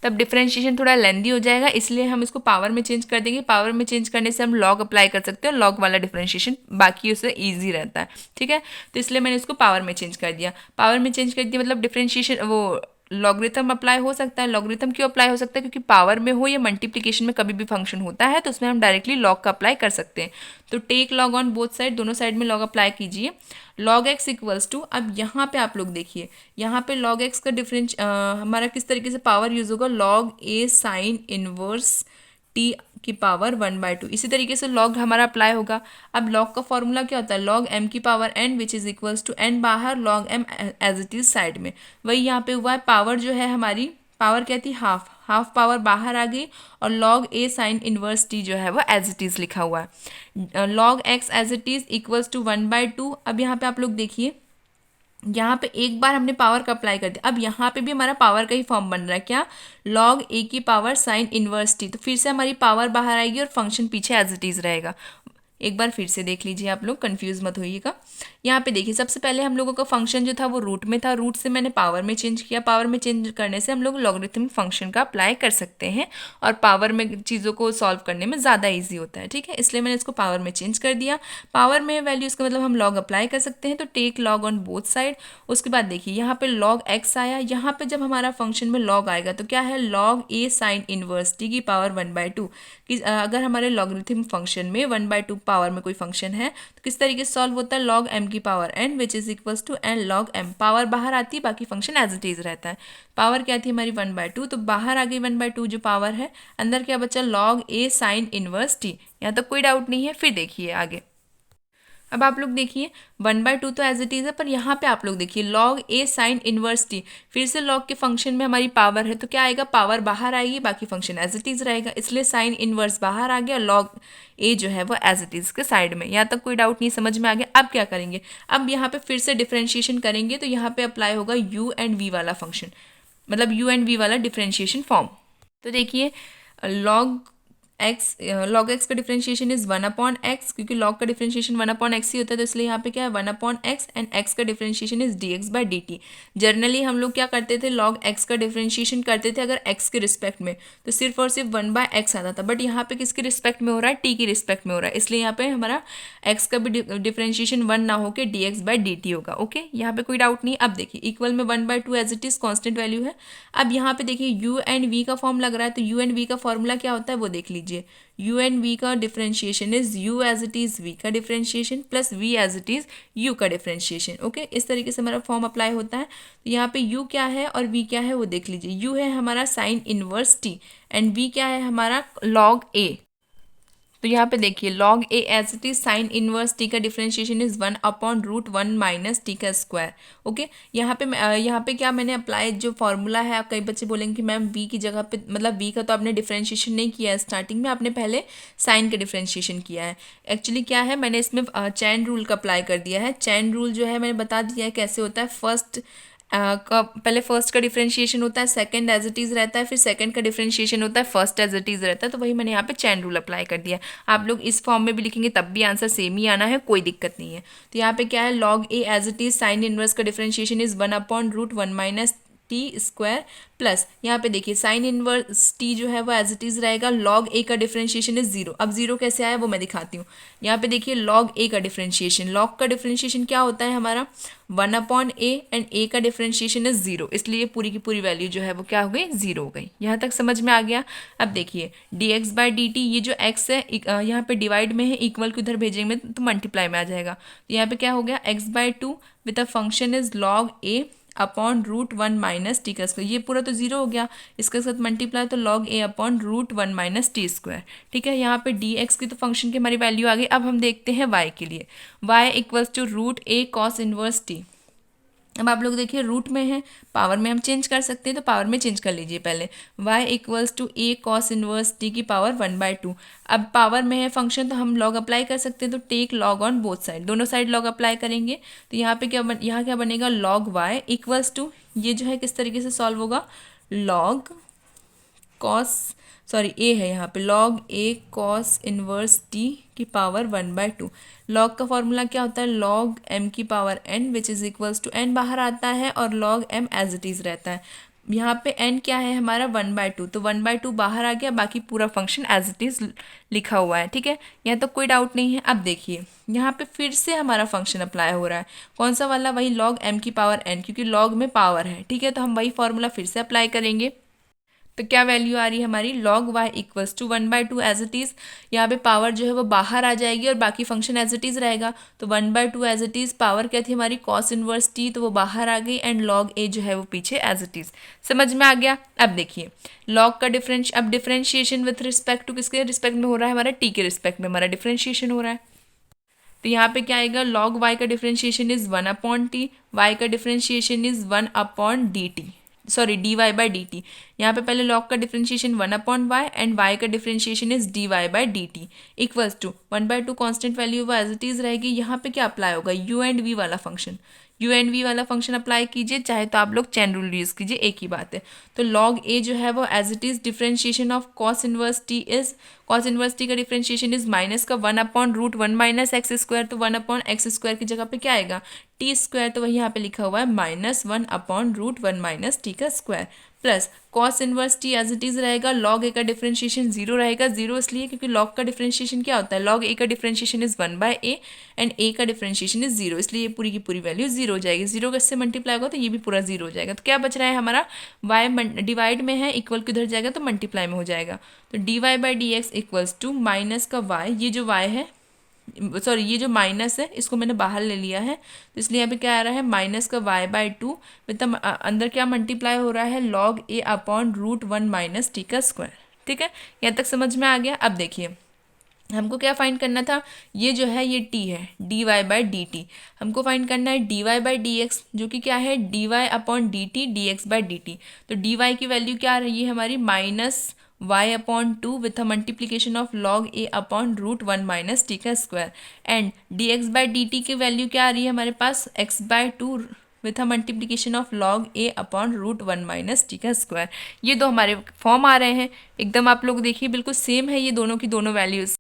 तब डिफरेंशिएशन थोड़ा लेंदी हो जाएगा, इसलिए हम इसको पावर में चेंज कर देंगे। पावर में चेंज करने से हम लॉग अप्लाई कर सकते हैं, लॉग वाला डिफरेंशिएशन बाकी उससे ईजी रहता है। ठीक है, तो इसलिए मैंने इसको पावर में चेंज कर दिया। पावर में चेंज कर दिया मतलब डिफरेंशिएशन वो लॉगरिथम अप्लाई हो सकता है। लॉगरिथम क्यों अप्लाई हो सकता है, क्योंकि पावर में हो या मल्टीप्लिकेशन में कभी भी फंक्शन होता है तो उसमें हम डायरेक्टली लॉग का अप्लाई कर सकते हैं। तो take log on both side, दोनों साइड में लॉग अप्लाई कीजिए। लॉग एक्स इक्वल्स टू, अब यहाँ पे आप लोग देखिए यहाँ पे लॉग एक्स का डिफरेंस हमारा किस तरीके से पावर यूज होगा, log a sine inverse t की पावर 1/2, इसी तरीके से लॉग हमारा अप्लाई होगा। अब लॉग का फॉर्मूला क्या होता है, लॉग एम की power n which is equals to n बाहर log m as it is side में, वही यहाँ पे हुआ है। पावर जो है हमारी पावर क्या थी हाफ, हाफ पावर बाहर आ गई और log a sine inverse t जो है वो एज इट इज़ लिखा हुआ है। Log x as it is equals to 1/2। अब यहाँ पे आप लोग देखिए यहाँ पे एक बार हमने पावर का अप्लाई कर दिया, अब यहाँ पे भी हमारा पावर का ही फॉर्म बन रहा है, क्या लॉग ए की पावर साइन इनवर्स टी, तो फिर से हमारी पावर बाहर आएगी और फंक्शन पीछे एज इट इज़ रहेगा। एक बार फिर से देख लीजिए, आप लोग कंफ्यूज मत होइएगा। यहाँ पे देखिए सबसे पहले हम लोगों का फंक्शन जो था वो रूट में था, रूट से मैंने पावर में चेंज किया, पावर में चेंज करने से हम लोग लॉगरिथमिक फंक्शन का अप्लाई कर सकते हैं और पावर में चीज़ों को सॉल्व करने में ज़्यादा ईजी होता है। ठीक है, इसलिए मैंने इसको पावर में चेंज कर दिया। पावर में वैल्यू इसका मतलब हम लॉग अप्लाई कर सकते हैं, तो take log on both side. उसके बाद देखिए यहाँ पे लॉग एक्स आया, यहाँ पे जब हमारा फंक्शन में लॉग आएगा तो क्या है log a sine inverse t की पावर 1/2। कि अगर हमारे लॉगरिथम फंक्शन में 1/2 पावर में कोई फंक्शन है तो किस तरीके से सॉल्व होता है, लॉग एम की power n which is equals to n log m, power बाहर आती है बाकी फंक्शन एज इट इज रहता है। पावर क्या थी हमारी 1/2, तो बाहर आ गई 1/2 जो पावर है, अंदर क्या बचा log a sine inverse t. यहाँ तक कोई डाउट नहीं है। फिर देखिए आगे, अब आप लोग देखिए 1/2 तो एज इट इज़ है, पर यहाँ पे आप लोग देखिए log a sine inverse T, फिर से लॉग के फंक्शन में हमारी पावर है तो क्या आएगा, पावर बाहर आएगी, बाकी फंक्शन एज इट इज़ रहेगा, इसलिए साइन इनवर्स बाहर आ गया, लॉग ए जो है वो एज इट इज़ के साइड में। यहाँ तक कोई डाउट नहीं, समझ में आ गया। अब क्या करेंगे, अब यहाँ पे फिर से डिफ्रेंशिएशन करेंगे तो यहाँ पे अप्लाई होगा यू एंड वी वाला फंक्शन, मतलब यू एंड वी वाला डिफ्रेंशिएशन फॉर्म। तो देखिए लॉग एक्स, लॉग एक्स का डिफरेंशिएशन इज 1/x, क्योंकि लॉग का डिफरेंशिएशन 1/x ही होता है, तो इसलिए यहाँ पे क्या है 1/x, एंड एक्स का डिफरेंशिएशन इज dx/dt। जनरली हम लोग क्या करते थे, लॉग एक्स का डिफरेंशिएशन करते थे अगर एक्स के रिस्पेक्ट में, तो सिर्फ और सिर्फ 1/x आता था, बट यहाँ पे किसके रिस्पेक्ट में हो रहा है, टी की रिस्पेक्ट में हो रहा है, इसलिए यहाँ पे हमारा एक्स का भी डिफरेंशिएशन 1 ना होकर dx/dt होगा। ओके, यहाँ पे कोई डाउट नहीं। अब देखिए इक्वल में 1/2 as it is constant value है। अब यहाँ पे देखिए यू एंड वी का फॉर्म लग रहा है, तो यू एंड वी का फॉर्मूला क्या होता है वो देख लीजिए। u एंड v का differentiation is u as it is v का differentiation plus v as it is u का डिफरेंशिएशन। ओके, इस तरीके से हमारा फॉर्म अप्लाई होता है। तो यहाँ पे u क्या है और v क्या है वो देख लीजिए। u है हमारा sign inverse t and v क्या है हमारा लॉग a। तो यहाँ पे देखिए log a as it is sine inverse t का डिफरेंशिएशन इज 1/√1 माइनस टी का स्क्वायर। ओके, यहाँ पे क्या मैंने अप्लाई जो फॉर्मूला है, आप कई बच्चे बोलेंगे कि मैम वी की जगह पे, मतलब वी का तो आपने डिफरेंशिएशन नहीं किया है स्टार्टिंग में, आपने पहले साइन का डिफरेंशिएशन किया है। एक्चुअली क्या है, मैंने इसमें चैन रूल का अप्लाई कर दिया है। चैन रूल जो है मैंने बता दिया है कैसे होता है। पहले फर्स्ट का डिफरेंशिएशन होता है, सेकंड एज इट इज़ रहता है, फिर सेकंड का डिफरेंशिएशन होता है, फर्स्ट एज इट इज़ रहता है, तो वही मैंने यहाँ पे चैन रूल अप्लाई कर दिया है। आप लोग इस फॉर्म में भी लिखेंगे तब भी आंसर सेम ही आना है, कोई दिक्कत नहीं है। तो यहाँ पे क्या है, log a as it is sine inverse का differentiation is 1/√1 minus t square plus यहाँ पे देखिए साइन इनवर्स टी जो है वो एज इट इज़ रहेगा, लॉग ए का डिफरेंशिएशन इज 0। अब 0 कैसे आया वो मैं दिखाती हूँ। यहाँ पे देखिए लॉग ए का डिफरेंशिएशन, लॉग का डिफरेंशिएशन क्या होता है हमारा 1/a एंड a का डिफरेंशिएशन इज 0, इसलिए पूरी की पूरी वैल्यू जो है वो क्या हो गई, 0 हो गई। यहाँ तक समझ में आ गया। अब देखिए dx/dt, ये जो x है यहाँ पे डिवाइड में है, इक्वल को उधर भेजेंगे तो मल्टीप्लाई में आ जाएगा। तो यहाँ पे क्या हो गया x/2 with a function is log a /√1 minus t का स्क्वायर, ये पूरा तो 0 हो गया, इसके साथ मल्टीप्लाई तो log a /√1 minus t square. ठीक है, यहाँ पे dx की तो फंक्शन की हमारी वैल्यू आ गई। अब हम देखते हैं y के लिए, y equals to √a cos inverse t। अब आप लोग देखिए रूट में है, पावर में हम चेंज कर सकते हैं, तो पावर में चेंज कर लीजिए पहले। y equals to a cos inverse t की पावर 1/2। अब पावर में है फंक्शन तो हम लॉग अप्लाई कर सकते हैं, तो take log on both side, दोनों साइड लॉग अप्लाई करेंगे। तो यहाँ पे यहाँ क्या बनेगा, लॉग y इक्वल्स टू, ये जो है किस तरीके से सॉल्व होगा, लॉग कॉस, सॉरी ए है यहाँ पे, log a cos inverse t की पावर 1/2। लॉग का फॉर्मूला क्या होता है, लॉग एम की power n which is equals to, n बाहर आता है और log m as it is रहता है। यहाँ पे एन क्या है हमारा 1/2, तो 1/2 बाहर आ गया, बाकी पूरा फंक्शन एज इट इज़ लिखा हुआ है। ठीक है, यहाँ तो कोई डाउट नहीं है। अब देखिए यहाँ पे फिर से हमारा फंक्शन अप्लाई हो रहा है, कौन सा वाला, वही लॉग एम की पावर एन, क्योंकि लॉग में पावर है। ठीक है, तो हम वही फॉर्मूला फिर से अप्लाई करेंगे। तो क्या वैल्यू आ रही है हमारी, log y equals to 1/2 as it is, यहाँ पे पावर जो है वो बाहर आ जाएगी और बाकी फंक्शन एज इट इज़ रहेगा। तो 1/2 एज इट इज़, पावर क्या थी हमारी कॉस इनवर्स t, तो वो बाहर आ गई, एंड लॉग a जो है वो पीछे एज इट इज़। समझ में आ गया। अब देखिए लॉग का अब डिफरेंशिएशन विथ रिस्पेक्ट टू किसके रिस्पेक्ट में हो रहा है, हमारा t के रिस्पेक्ट में हमारा डिफरेंशिएशन हो रहा है। तो यहाँ पे क्या आएगा, लॉग y का डिफरेंशिएशन इज 1/t, y का differentiation is 1/dt, sorry dy/dt। यहाँ पे पहले लॉग का डिफरेंशिएशन 1/y एंड y का differentiation is dy/dt equals to 1/2 constant value वो एज इट इज रहेगी। यहाँ पे क्या अप्लाई होगा, u एंड v वाला फंक्शन, u एंड v वाला फंक्शन अप्लाई कीजिए, चाहे तो आप लोग चैन रूल यूज़ कीजिए, एक ही बात है। तो लॉग a जो है वो as it is differentiation of cos inverse t is, cos inverse t का डिफरेंशिएशन इज माइनस का 1/√1 माइनस एक्स स्क्वायर, तो 1/x स्क्वायर की जगह पे क्या आएगा, टी स्क्वायर, तो वही यहाँ पे लिखा हुआ है -1/√1 माइनस टी का square plus cos inverse t as it is रहेगा। लॉग ए का डिफरेंशिएशन 0 रहेगा, 0 इसलिए क्योंकि लॉग का डिफरेंशिएशन क्या होता है, लॉग ए का डिफरेंशिएशन इज 1/a एंड ए का डिफरेंशिएशन इज 0, इसलिए ये पूरी की पूरी वैल्यू 0 हो जाएगी। 0 इससे मल्टीप्लाई होगा तो ये भी पूरा 0 हो जाएगा। तो क्या बच रहा है हमारा, y डिवाइड में है, इक्वल किधर जाएगा तो मल्टीप्लाई में हो जाएगा। तो dy/dx इक्वल्स टू माइनस का y, ये जो y है, सॉरी ये जो माइनस है इसको मैंने बाहर ले लिया है, तो इसलिए यहाँ पे क्या आ रहा है माइनस का y/2 मतलब अंदर क्या मल्टीप्लाई हो रहा है, log a/√1 माइनस टी का स्क्वायर। ठीक है, यहाँ तक समझ में आ गया। अब देखिए हमको क्या फाइंड करना था, ये जो है ये t है, dy बाई डी टी। हमको फाइंड करना है dy बाई डी एक्स, जो कि क्या है dy upon D t d x by D t. तो dy की वैल्यू क्या आ रही है हमारी minus y upon two with a multiplication of log a upon root one minus t का square. And D x by D t की value क्या आ रही है हमारे पास x by two with a multiplication of log a upon root one minus t का square. ये दो हमारे फॉर्म आ रहे हैं एकदम, आप लोग देखिए बिल्कुल सेम है, ये दोनों की दोनों वैल्यूज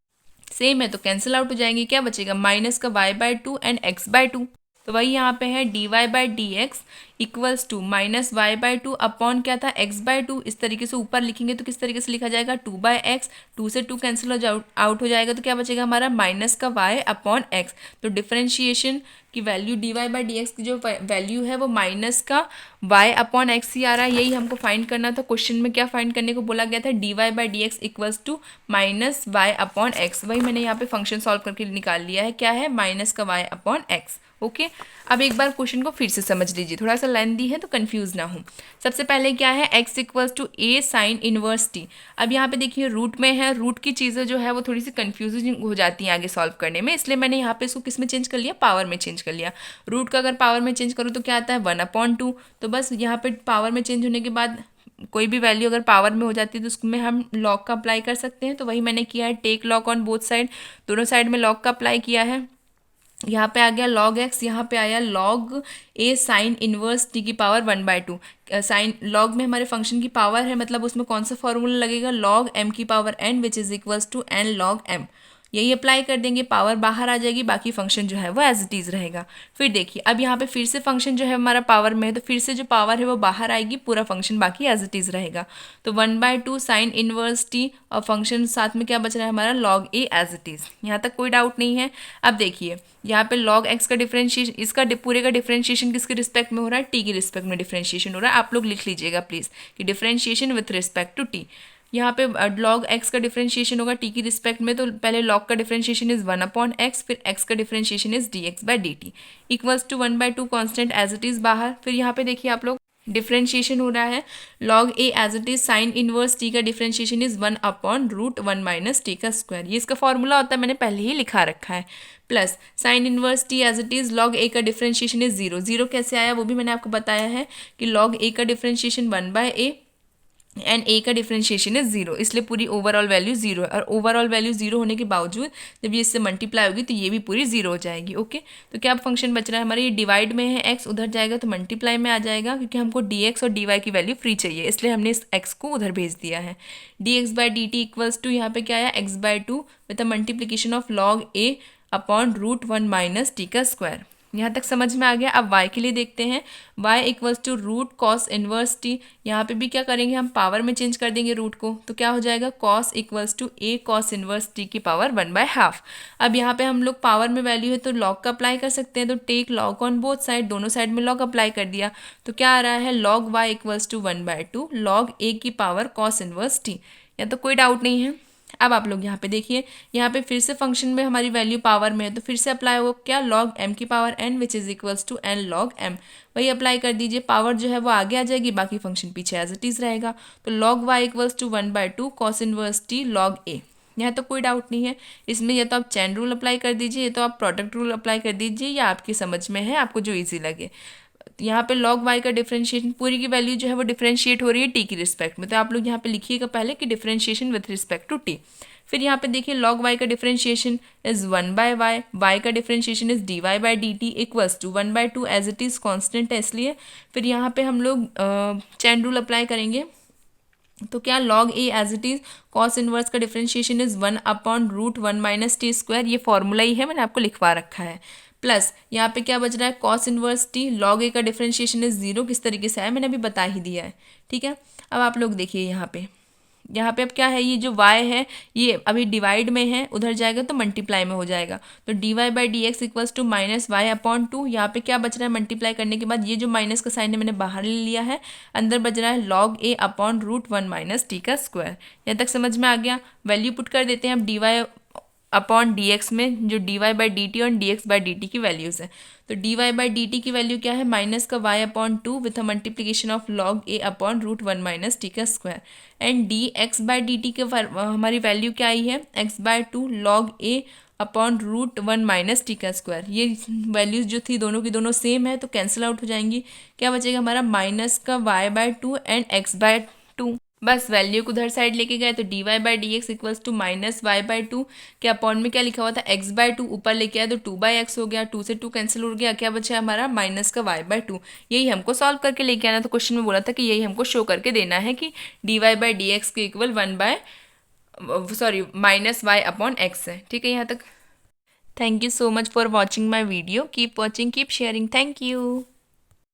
सेम है, तो कैंसिल आउट हो जाएंगे। क्या बचेगा, माइनस का y by two and x by two. तो वही यहाँ पे है dy by D x equals to minus y by two upon क्या था x बाई टू। इस तरीके से ऊपर लिखेंगे तो किस तरीके से लिखा जाएगा, 2/x, 2 से 2 कैंसिल हो आउट हो जाएगा, तो क्या बचेगा हमारा माइनस का y अपॉन x। तो डिफरेंशिएशन की value dy by D x की जो वैल्यू है वो माइनस का y अपॉन एक्स ही आ रहा है। यही हमको फाइंड करना था। क्वेश्चन में क्या फाइंड करने को बोला गया था, dy by D x equals to minus y upon x. वही मैंने यहाँ पे फंक्शन सॉल्व करके निकाल लिया है, क्या है माइनस का y अपॉन एक्स। ओके अब एक बार क्वेश्चन को फिर से समझ लीजिए, थोड़ा सा लेंथी है तो कंफ्यूज ना हो। सबसे पहले क्या है, x equals to a sine inverse t। अब यहाँ पे देखिए रूट में है, रूट की चीज़ें जो है वो थोड़ी सी कंफ्यूजिंग हो जाती हैं आगे सॉल्व करने में, इसलिए मैंने यहाँ पे इसको किस में चेंज कर लिया, पावर में चेंज कर लिया। रूट का अगर पावर में चेंज करूँ तो क्या आता है 1/2। तो बस यहाँ पे पावर में चेंज होने के बाद कोई भी वैल्यू अगर पावर में हो जाती है तो उसमें हम लॉग का अप्लाई कर सकते हैं। तो वही मैंने किया है, take log on both side, दोनों साइड में लॉग का अप्लाई किया है। यहाँ पे आ गया log x, यहाँ पे आया log a sine inverse t की पावर 1/2। साइन लॉग में हमारे फंक्शन की पावर है, मतलब उसमें कौन सा फॉर्मूला लगेगा, log m की power n which is equals to n log m। यही अप्लाई कर देंगे, पावर बाहर आ जाएगी, बाकी फंक्शन जो है वो एज इट इज़ रहेगा। फिर देखिए अब यहाँ पे फिर से फंक्शन जो है हमारा पावर में है, तो फिर से जो पावर है वो बाहर आएगी, पूरा फंक्शन बाकी एज इट इज़ रहेगा। तो 1/2 साइन इनवर्स टी और फंक्शन साथ में क्या बच रहा है हमारा log a as it is. यहाँ तक कोई डाउट नहीं है। अब देखिए यहाँ पे log x का डिफरेंशिएशन, इसका पूरे का डिफरेंशिएशन किसके रिस्पेक्ट में हो रहा है, t की रिस्पेक्ट में डिफरेंशिएशन हो रहा है। आप लोग लिख लीजिएगा प्लीज़ कि differentiation with respect to t। यहाँ पे log x का डिफरेंशिएशन होगा t की रिस्पेक्ट में, तो पहले log का डिफरेंशिएशन इज 1/x, फिर x का differentiation is dx by D T equals to 1/2 constant as it is बाहर। फिर यहाँ पे देखिए आप लोग डिफरेंशिएशन हो रहा है, log a as it is sine inverse t का डिफरेंशिएशन इज 1/√1 माइनस टी का स्क्वायर। ये इसका फॉर्मूला होता है, मैंने पहले ही लिखा रखा है। Plus sine inverse t as it is log a का डिफरेंशिएशन इज 0। 0 कैसे आया वो भी मैंने आपको बताया है कि log a का डिफरेंशिएशन 1/a एंड ए का डिफरेंशिएशन इज 0, इसलिए पूरी ओवरऑल वैल्यू 0 है। और ओवरऑल वैल्यू 0 होने के बावजूद जब ये इससे मल्टीप्लाई होगी तो ये भी पूरी 0 हो जाएगी। ओके तो क्या फंक्शन बच रहा है हमारा, ये डिवाइड में है x, उधर जाएगा तो मल्टीप्लाई में आ जाएगा, क्योंकि हमको dx और dy की वैल्यू फ्री चाहिए, इसलिए हमने इस x को उधर भेज दिया है। dx by D T equals to यहाँ पे क्या आया x by two with a multiplication of log a upon √1 minus t का स्क्वायर। यहाँ तक समझ में आ गया। अब y के लिए देखते हैं, y equals to root cos inverse t. यहाँ पे भी क्या करेंगे, हम पावर में चेंज कर देंगे रूट को, तो क्या हो जाएगा cos equals to a cos inverse t की पावर 1/2। अब यहाँ पे हम लोग पावर में वैल्यू है तो log का अप्लाई कर सकते हैं, तो take log on both side, दोनों साइड में log अप्लाई कर दिया, तो क्या आ रहा है log y equals to 1/2 log a की पावर cos इनवर्स टी। यहाँ तो कोई डाउट नहीं है। अब आप लोग यहाँ पे देखिए, यहाँ पे फिर से फंक्शन में हमारी वैल्यू पावर में है, तो फिर से अप्लाई होगा क्या, log m की power n which is equals to n log m। वही अप्लाई कर दीजिए, पावर जो है वो आगे आ जाएगी, बाकी फंक्शन पीछे एज इट इज़ रहेगा। तो log y equals to 1/2 cos inverse t log a। यहाँ तो कोई डाउट नहीं है। इसमें या तो आप चैन रूल अप्लाई कर दीजिए, या तो आप प्रोडक्ट रूल अप्लाई कर दीजिए, या आपकी समझ में है, आपको जो ईजी लगे। यहाँ पे log y का डिफरेंशिएशन, पूरी की वैल्यू जो है वो डिफरेंशिएट हो रही है t की रिस्पेक्ट में, तो आप लोग यहाँ पे लिखिएगा पहले कि differentiation with respect to t। फिर यहाँ पे देखिए log y का डिफरेंशिएशन इज 1/y, y का differentiation is dy by D T equals to 1/2 as it is constant है इसलिए। फिर यहाँ पे हम लोग चैन रूल अप्लाई करेंगे, तो क्या log a as it is cos inverse का differentiation is 1/√1 minus t square, ये फॉर्मूला ही है, मैंने आपको लिखवा रखा है। प्लस यहाँ पे क्या बच रहा है, cos inverse t log a का डिफरेंशिएशन इज 0, किस तरीके से आया मैंने अभी बता ही दिया है। ठीक है, अब आप लोग देखिए यहाँ पे अब क्या है, ये जो y है ये अभी डिवाइड में है, उधर जाएगा तो मल्टीप्लाई में हो जाएगा, तो dy by D x equals to minus y upon two. यहाँ पे क्या बच रहा है, मल्टीप्लाई करने के बाद ये जो माइनस का साइन है मैंने बाहर ले लिया है, अंदर बच रहा है log a upon √1 minus t का स्क्वायर। यहाँ तक समझ में आ गया। वैल्यू पुट कर देते हैं अब dy अपॉन डी एक्स में जो d Y by D t और D x by D t की वैल्यूज़ है। तो d Y by D t की वैल्यू क्या है, माइनस का y upon two with a multiplication of log a upon root one minus t का square. And D x by D t के हमारी वैल्यू क्या आई है, x by two log a upon root one minus t का square. ये values जो थी दोनों की दोनों सेम है तो कैंसिल आउट हो जाएंगी। क्या बचेगा हमारा, माइनस का y by two and x by two. बस वैल्यू को उधर साइड लेके गए तो d Y by D x equals to minus y by two के अपॉन में क्या लिखा हुआ था, एक्स बाय टू, ऊपर लेके आए तो टू बाई एक्स हो गया, टू से टू कैंसिल हो गया, क्या बचा हमारा माइनस का वाई बाय टू। यही हमको सॉल्व करके लेके आना। तो क्वेश्चन में बोला था कि यही हमको शो करके देना है कि d Y by D x के equal one by sorry minus y upon x है। ठीक है यहाँ तक। Thank you so much for watching my video. Keep watching, keep sharing. Thank you.